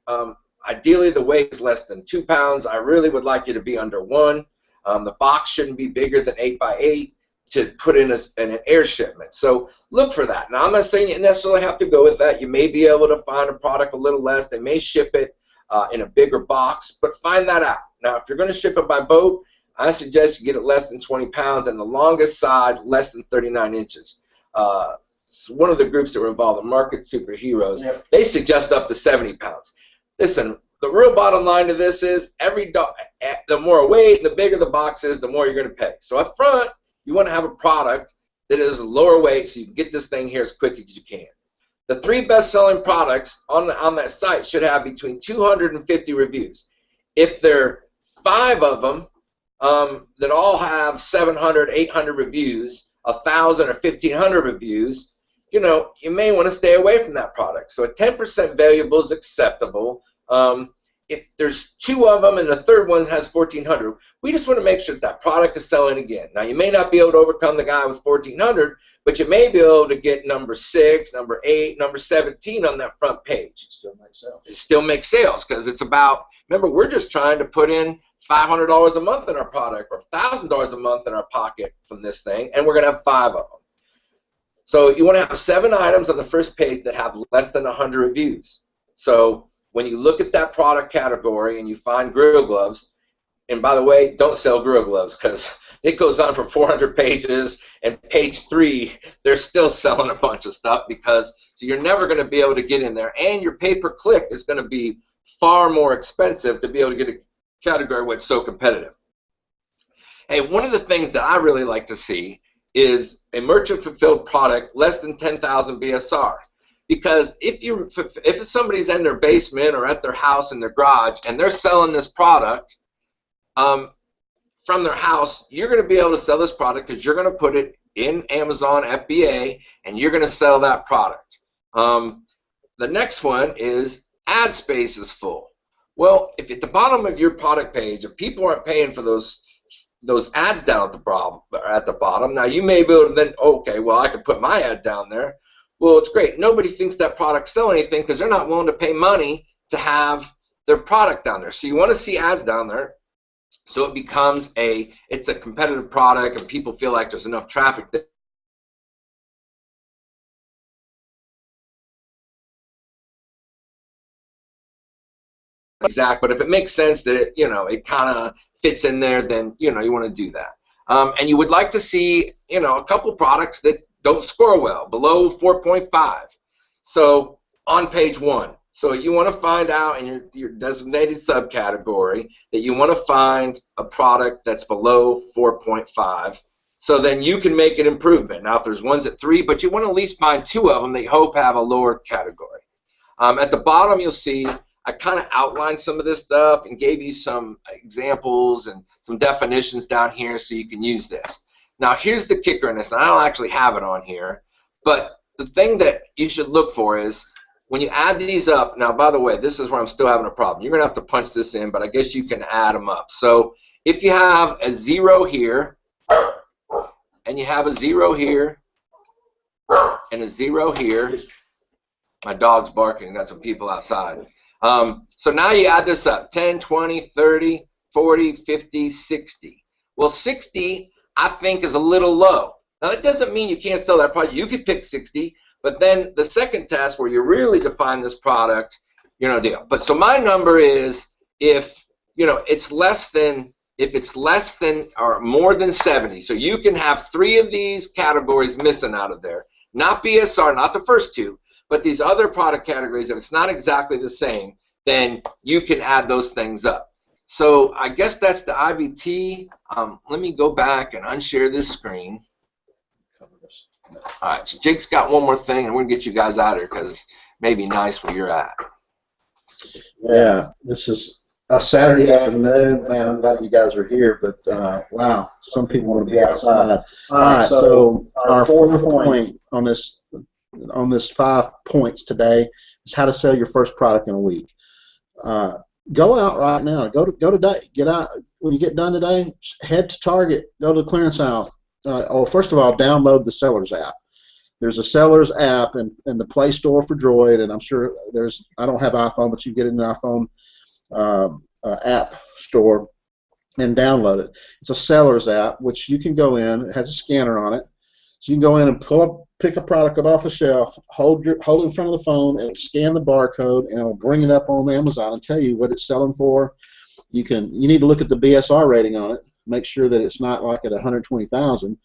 Ideally, the weight is less than 2 pounds. I really would like you to be under 1. The box shouldn't be bigger than 8 by 8 to put in an air shipment. So look for that. Now, I'm not saying you necessarily have to go with that. You may be able to find a product a little less. They may ship it in a bigger box, but find that out. Now, if you're going to ship it by boat, I suggest you get it less than 20 pounds and the longest side less than 39 inches. One of the groups that were involved, the Market Superheroes, Yep. They suggest up to 70 pounds. Listen, the real bottom line to this is the more weight and the bigger the box is, the more you're going to pay. So up front, you want to have a product that is lower weight so you can get this thing here as quick as you can. The 3 best-selling products on that site should have between 250 reviews. If there are 5 of them that all have 700, 800 reviews, 1,000 or 1,500 reviews, you may want to stay away from that product. So a 10% variable is acceptable. If there's 2 of them and the third one has 1,400, we just want to make sure that product is selling again. Now, you may not be able to overcome the guy with 1,400, but you may be able to get number 6, number 8, number 17 on that front page. It still makes sales. It still makes sales, because it's about, remember, we're just trying to put in $500 a month in our product or $1,000 a month in our pocket from this thing, and we're going to have 5 of them. So you want to have 7 items on the first page that have less than 100 reviews. So when you look at that product category and you find grill gloves, and by the way, don't sell grill gloves because it goes on for 400 pages, and page 3, they're still selling a bunch of stuff because so you're never going to be able to get in there, and your pay-per-click is going to be far more expensive to be able to get a category where it's so competitive. Hey, one of the things that I really like to see is a merchant-fulfilled product less than 10,000 BSR. Because if somebody's in their basement or at their house in their garage and they're selling this product from their house, you're going to be able to sell this product because you're going to put it in Amazon FBA and you're going to sell that product. The next one is ad space is full. Well, if at the bottom of your product page, if people aren't paying for those ads down at the bottom, now you may be able to then, okay, well, I could put my ad down there. Well, it's great. Nobody thinks that product sell anything because they're not willing to pay money to have their product down there. So you want to see ads down there so it becomes it's a competitive product and people feel like there's enough traffic there. Exact, but if it makes sense that it kind of fits in there, then you want to do that. And you would like to see a couple products that don't score well, below 4.5. So on page 1, so you want to find out in your designated subcategory that you want to find a product that's below 4.5. So then you can make an improvement. Now, if there's ones at 3, but you want to at least find 2 of them that you hope have a lower category. At the bottom, you'll see I kind of outlined some of this stuff and gave you some examples and some definitions down here so you can use this. Now, here's the kicker in this, and I don't actually have it on here, but the thing that you should look for is when you add these up. Now, by the way, this is where I'm still having a problem. You're going to have to punch this in, but I guess you can add them up. So if you have a 0 here, and you have a 0 here, and a 0 here, my dog's barking. Got some people outside. So now you add this up, 10, 20, 30, 40, 50, 60. Well, 60, I think, is a little low. Now, that doesn't mean you can't sell that product. You could pick 60, but then the second test where you really define this product, deal. But so my number is if it's less than or more than 70. So you can have 3 of these categories missing out of there. Not BSR, not the first 2. But these other product categories, if it's not exactly the same, then you can add those things up. So I guess that's the IVT. Let me go back and unshare this screen. All right, so Jake's got one more thing, and we're going to get you guys out of here because it's maybe nice where you're at. Yeah, this is a Saturday afternoon. Man, I'm glad you guys are here, but wow, some people want to be outside. All right, so our 4th point on this 5 points today is how to sell your first product in a week. Go out right now. Go today. Get out when you get done today. Head to Target. Go to the clearance aisle. First of all, download the Sellers app. There's a Sellers app in the Play Store for Droid, and I'm sure there's. I don't have iPhone, but you get it in the iPhone app store and download it. It's a Sellers app which you can go in. It has a scanner on it. So you can go in and pick a product up off the shelf, hold it in front of the phone, and scan the barcode, and it'll bring it up on Amazon and tell you what it's selling for. You need to look at the BSR rating on it, make sure that it's not like at 120,000.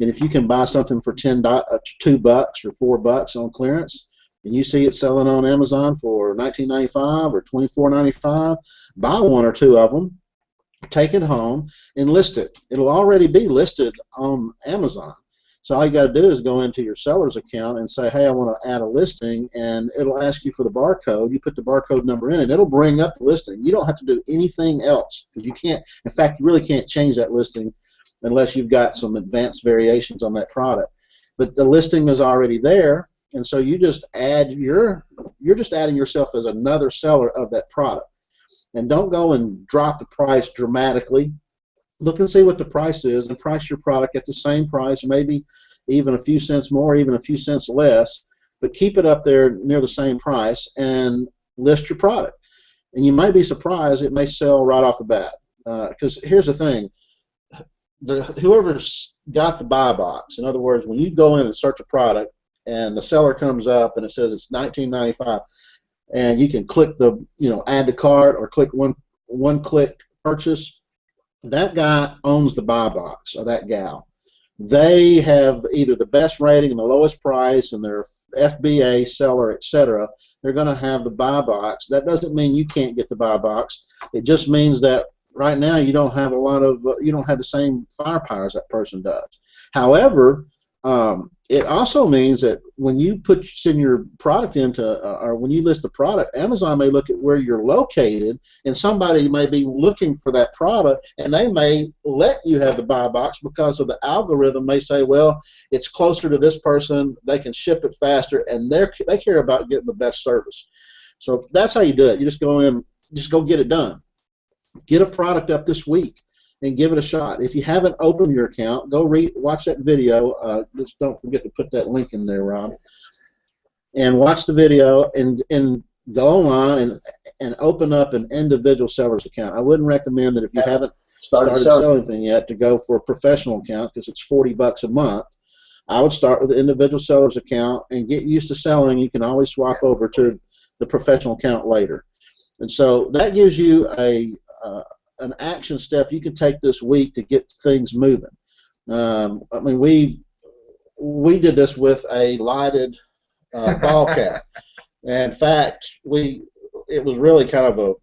And if you can buy something for $2 or $4 on clearance, and you see it selling on Amazon for $19.95 or $24.95, buy 1 or 2 of them, take it home, and list it. It'll already be listed on Amazon. So all you got to do is go into your seller's account and say, hey, I want to add a listing, and it'll ask you for the barcode. You put the barcode number in, and it'll bring up the listing. You don't have to do anything else because you can't. In fact, you really can't change that listing unless you've got some advanced variations on that product. But the listing is already there, and so you just add you're just adding yourself as another seller of that product. And don't go and drop the price dramatically. Look and see what the price is and price your product at the same price, maybe even a few cents more, even a few cents less, but keep it up there near the same price and list your product. And you might be surprised it may sell right off the bat. Because here's the thing, whoever's got the buy box, in other words, when you go in and search a product and the seller comes up and it says it's $19.95, and you can click the, add to cart or click one-click purchase. That guy owns the buy box, or that gal. They have either the best rating and the lowest price, and they're FBA seller, etc. They're going to have the buy box. That doesn't mean you can't get the buy box. It just means that right now you don't have you don't have the same firepower as that person does. However, it also means that when you send your product into, or when you list the product, Amazon may look at where you're located, and somebody may be looking for that product, and they may let you have the buy box because of the algorithm may say, well, it's closer to this person, they can ship it faster, and they care about getting the best service. So that's how you do it. You just go in, just go get it done. Get a product up this week and give it a shot. If you haven't opened your account, go watch that video. Just don't forget to put that link in there, Rob. And watch the video and go online and open up an individual seller's account. I wouldn't recommend that if you haven't started selling anything yet to go for a professional account because it's $40 a month. I would start with the individual seller's account and get used to selling. You can always swap over to the professional account later. And so that gives you an action step you can take this week to get things moving. I mean, we did this with a lighted ball cap. And in fact, it was really kind of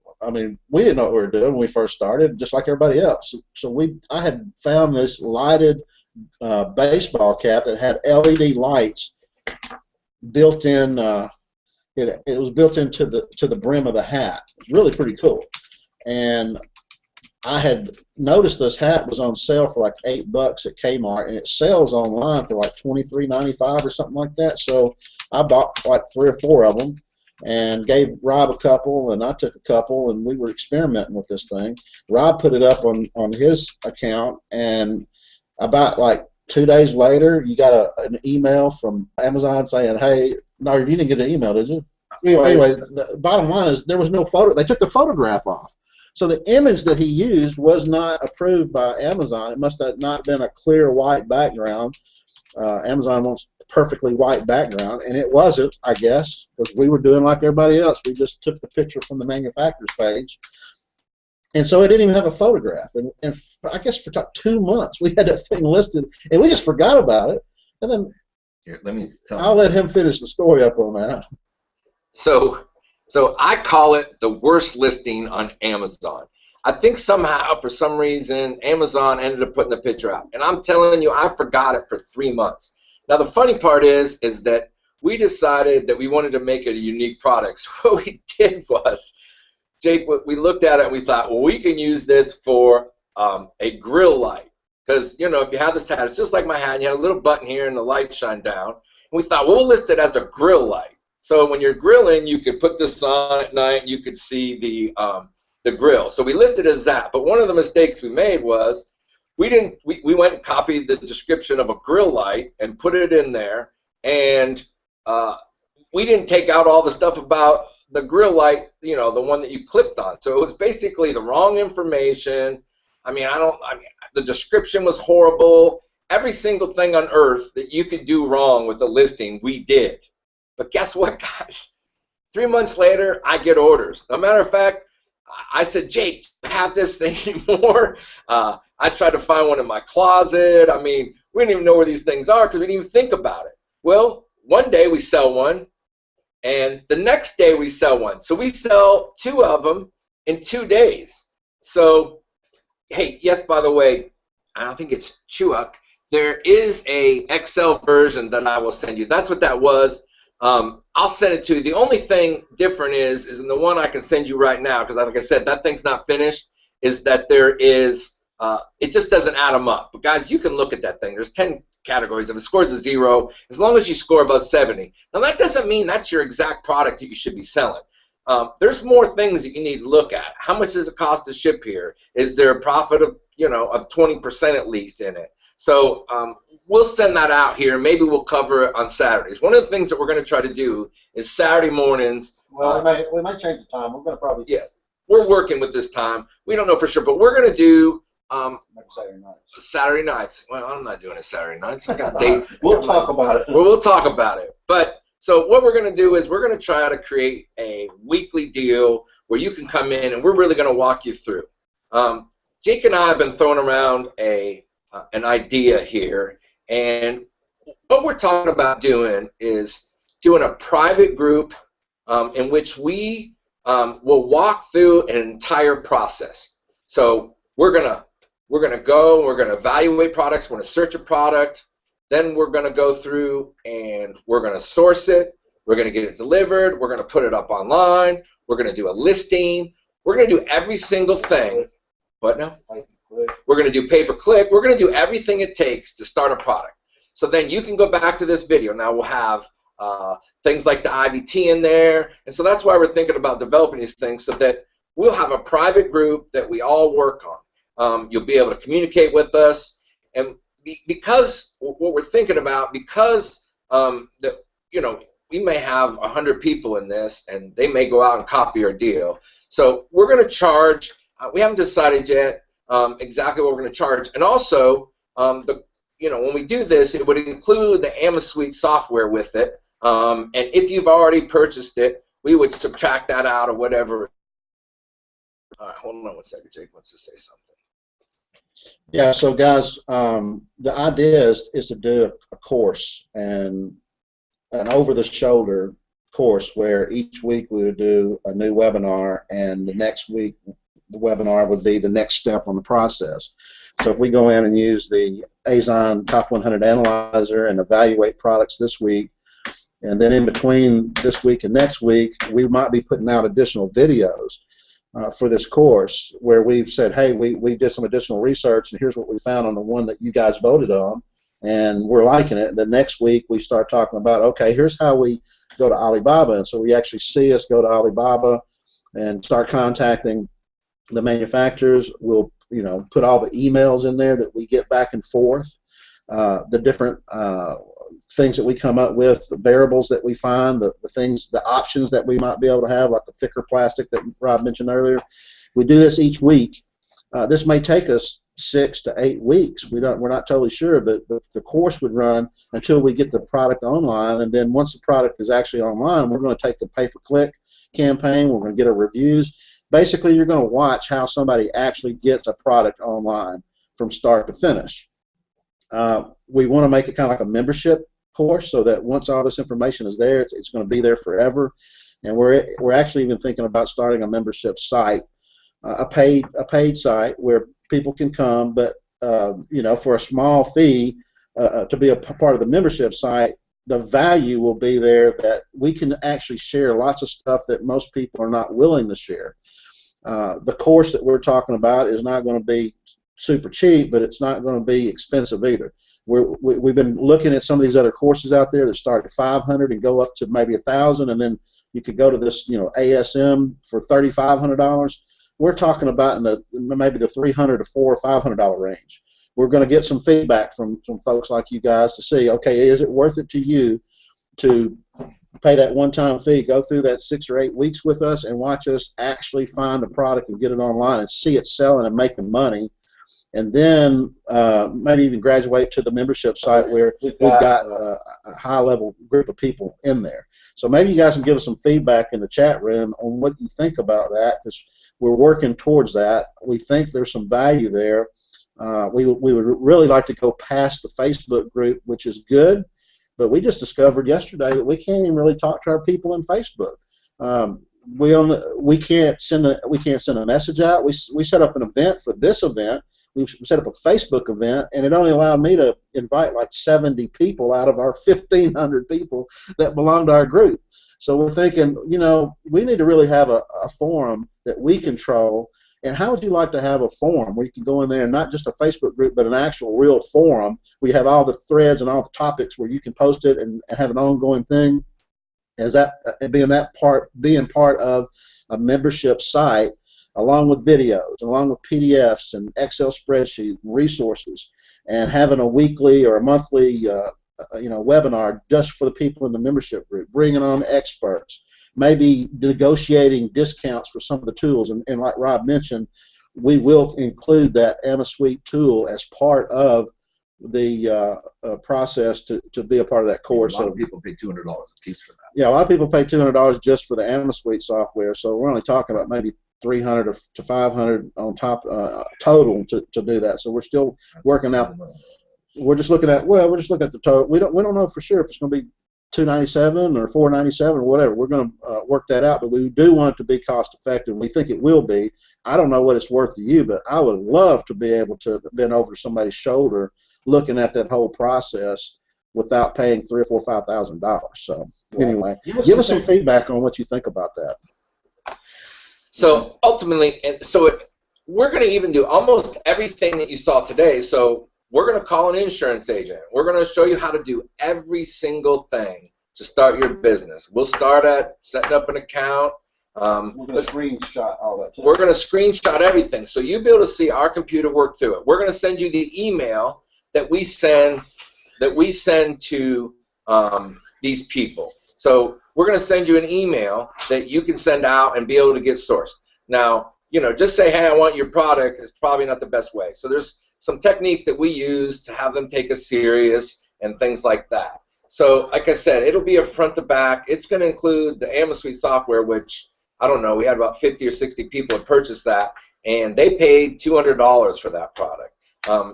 we didn't know what we were doing when we first started, just like everybody else. So I had found this lighted baseball cap that had LED lights built in. It was built into the brim of the hat. It's really pretty cool. And I had noticed this hat was on sale for like $8 at Kmart, and it sells online for like $23.95 or something like that. So I bought like 3 or 4 of them and gave Rob a couple, and I took a couple, and we were experimenting with this thing. Rob put it up on his account, and about like 2 days later, you got an email from Amazon saying, hey, no, you didn't get an email, did you? Anyway, the bottom line is there was no photo. They took the photograph off. So the image that he used was not approved by Amazon. It must have not been a clear white background. Amazon wants a perfectly white background, and it wasn't, I guess, because we were doing like everybody else. We just took the picture from the manufacturer's page. And so it didn't even have a photograph. And I guess for 2 months we had that thing listed, and we just forgot about it. And then I'll let him finish the story up on that. So I call it the worst listing on Amazon. I think somehow, for some reason, Amazon ended up putting the picture out. And I'm telling you, I forgot it for 3 months. Now, the funny part is that we decided that we wanted to make it a unique product. So what we did was, Jake, we looked at it and we thought, well, we can use this for a grill light. Because, if you have this hat, it's just like my hat, and you had a little button here and the light shine down. And we thought, well, we'll list it as a grill light. So when you're grilling, you could put this on at night, and you could see the grill. So we listed it as that. But one of the mistakes we made was we went and copied the description of a grill light and put it in there, and we didn't take out all the stuff about the grill light, the one that you clipped on. So it was basically the wrong information. The description was horrible. Every single thing on earth that you could do wrong with the listing, we did. But guess what, guys? 3 months later, I get orders. As a matter of fact, I said, Jake, do you have this thing anymore? I tried to find one in my closet. We didn't even know where these things are because we didn't even think about it. Well, one day we sell one, and the next day we sell one. So we sell 2 of them in 2 days. So, hey, yes, by the way, I don't think it's Chuck. There is a XL version that I will send you. That's what that was. I'll send it to you. The only thing different is in the one I can send you right now, because like I said, that thing's not finished, is that there is, it just doesn't add them up. But guys, you can look at that thing. There's 10 categories. If it scores a 0, as long as you score above 70. Now that doesn't mean that's your exact product that you should be selling. There's more things that you need to look at. How much does it cost to ship here? Is there a profit of, of 20% at least in it? So we'll send that out here. Maybe we'll cover it on Saturdays. One of the things that we're going to try to do is Saturday mornings. Well, we might change the time. We're going to probably. Yeah, we're working with this time. We don't know for sure, but we're going to do Saturday nights. Saturday nights. Well, I'm not doing it Saturday nights. I got date. We'll talk about it. Well, we'll talk about it. But So what we're going to do is we're going to try to create a weekly deal where you can come in and we're really going to walk you through. Jake and I have been throwing around an idea here, and what we're talking about doing is doing a private group in which we will walk through an entire process. So we're gonna go, we're gonna evaluate products, we're gonna search a product, then we're gonna go through and we're gonna source it, we're gonna get it delivered, we're gonna put it up online, we're gonna do a listing, we're gonna do every single thing. What now? We're gonna do pay-per-click, we're gonna do everything it takes to start a product. So then you can go back to this video. Now we'll have things like the IVT in there, and so that's why we're thinking about developing these things so that we'll have a private group that we all work on. You'll be able to communicate with us, and because what we're thinking about, because we may have 100 people in this, and they may go out and copy our deal. So we're going to charge. We haven't decided yet exactly what we're going to charge, and also when we do this, it would include the AmaSuite software with it. And if you've already purchased it, we would subtract that out or whatever. All right, hold on one second. Jake wants to say something. Yeah, so guys, the idea is to do a course, and an over-the-shoulder course where each week we would do a new webinar, and the next week the webinar would be the next step on the process. So if we go in and use the Azon Top 100 Analyzer and evaluate products this week, and then in between this week and next week, we might be putting out additional videos for this course where we've said, hey, we did some additional research, and here's what we found on the one that you guys voted on, and we're liking it. The next week we start talking about, okay, here's how we go to Alibaba, and so we actually see us go to Alibaba and start contacting the manufacturers. We'll put all the emails in there that we get back and forth, the different things that we come up with, the variables that we find, the options that we might be able to have, like the thicker plastic that Rob mentioned earlier. We do this each week. This may take us 6 to 8 weeks. We're not totally sure, but the course would run until we get the product online, and then once the product is actually online, we're going to take the pay-per-click campaign. We're going to get our reviews. Basically, you're going to watch how somebody actually gets a product online from start to finish. We want to make it kind of like a membership course so that once all this information is there, it's going to be there forever. And we're actually even thinking about starting a membership site, a paid site where people can come, but for a small fee to be a part of the membership site. The value will be there that we can actually share lots of stuff that most people are not willing to share. The course that we're talking about is not going to be super cheap, but it's not going to be expensive either. We've been looking at some of these other courses out there that start at $500 and go up to maybe $1,000, and then you could go to this ASM for $3,500. We're talking about in maybe the $300 to $400 or $500 range. We're going to get some feedback from folks like you guys to see, okay, is it worth it to you to pay that one-time fee, go through that 6 or 8 weeks with us, and watch us actually find a product and get it online and see it selling and making money, and then maybe even graduate to the membership site where we've got a high-level group of people in there. So maybe you guys can give us some feedback in the chat room on what you think about that, because we're working towards that. We think there's some value there. We would really like to go past the Facebook group, which is good, but we just discovered yesterday that we can't even really talk to our people in Facebook. We can't send a message out. We set up an event for this event. We set up a Facebook event, and it only allowed me to invite like 70 people out of our 1,500 people that belong to our group. So we're thinking, we need to really have a forum that we control. And how would you like to have a forum where you can go in there and not just a Facebook group, but an actual real forum where you have all the threads and all the topics where you can post it and have an ongoing thing? As that being part of a membership site, along with videos, along with PDFs and Excel spreadsheets and resources, and having a weekly or a monthly webinar just for the people in the membership group, bringing on experts, maybe negotiating discounts for some of the tools, and like Rob mentioned, we will include that AmaSuite tool as part of process to be a part of that course. A lot of people pay $200 a piece for that. Yeah, a lot of people pay $200 just for the AmmoSuite software. So we're only talking about maybe $300 to $500 on top total to do that. So we're still working out. We're just looking at the total. We don't know for sure if it's going to be $297 or $497 or whatever. We're going to work that out, but we do want it to be cost effective. We think it will be. I don't know what it's worth to you, but I would love to be able to bend over somebody's shoulder looking at that whole process without paying $3,000 or $4,000, $5,000. So anyway, give us some feedback on what you think about that. So ultimately, we're going to even do almost everything that you saw today. So we're going to call an insurance agent. We're going to show you how to do every single thing to start your business. We'll start at setting up an account. We're going to screenshot all that. We're going to screenshot everything, so you'll be able to see our computer work through it. We're going to send you the email that we send to these people. So we're going to send you an email that you can send out and be able to get sourced. Now, just say, hey, I want your product is probably not the best way. So there's some techniques that we use to have them take us serious and things like that. So like I said, it'll be a front to back. It's going to include the AmmoSuite software, which I don't know, we had about 50 or 60 people that purchased that, and they paid $200 for that product.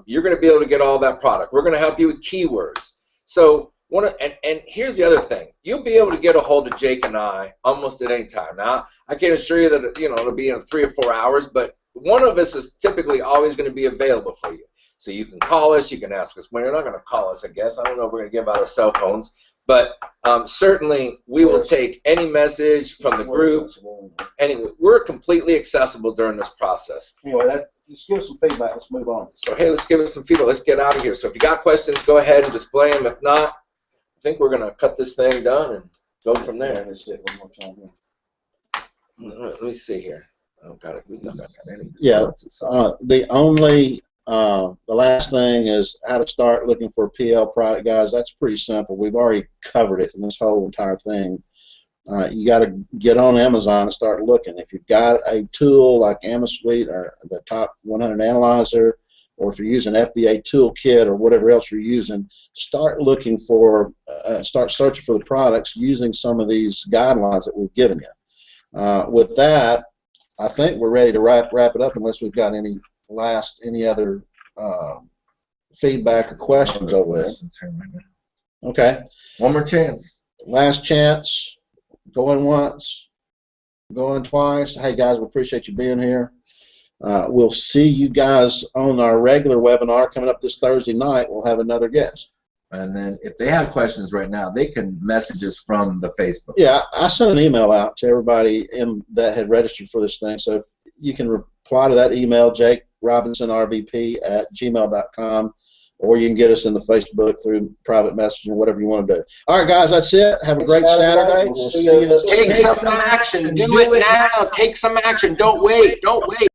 You're going to be able to get all that product. We're going to help you with keywords. So and here's the other thing. You'll be able to get a hold of Jake and I almost at any time. Now, I can assure you that it'll be in 3 or 4 hours, but one of us is typically always going to be available for you. So you can call us, you can ask us. Well, you're not going to call us, I guess. I don't know if we're going to give out our cell phones, but certainly we will take any message from the group. Anyway, we're completely accessible during this process. Anyway, just give us some feedback. Let's move on. So hey, let's give us some feedback. Let's get out of here. So if you got questions, go ahead and display them. If not, I think we're going to cut this thing down and go from there. Let's hit one more time here. Let me see here. Oh, got it. Yeah. The last thing is how to start looking for a PL product, guys. That's pretty simple. We've already covered it in this whole entire thing. You got to get on Amazon and start looking. If you've got a tool like AmmoSuite or the Top 100 Analyzer, or if you're using FBA Toolkit or whatever else you're using, start looking for, start searching for the products using some of these guidelines that we've given you. With that, I think we're ready to wrap it up unless we've got any other feedback or questions over there. Okay. One more chance. Last chance. Going once. Going twice. Hey guys, we appreciate you being here. We'll see you guys on our regular webinar coming up this Thursday night. We'll have another guest. And then if they have questions right now, they can message us from the Facebook. Yeah, I sent an email out to everybody that had registered for this thing. So if you can reply to that email, jakerobinsonrvp@gmail.com, or you can get us in the Facebook through private messaging or whatever you want to do. All right, guys, that's it. Have a great Saturday. We'll see you. Take some action. Do it now. Take some action. Don't wait. Don't wait.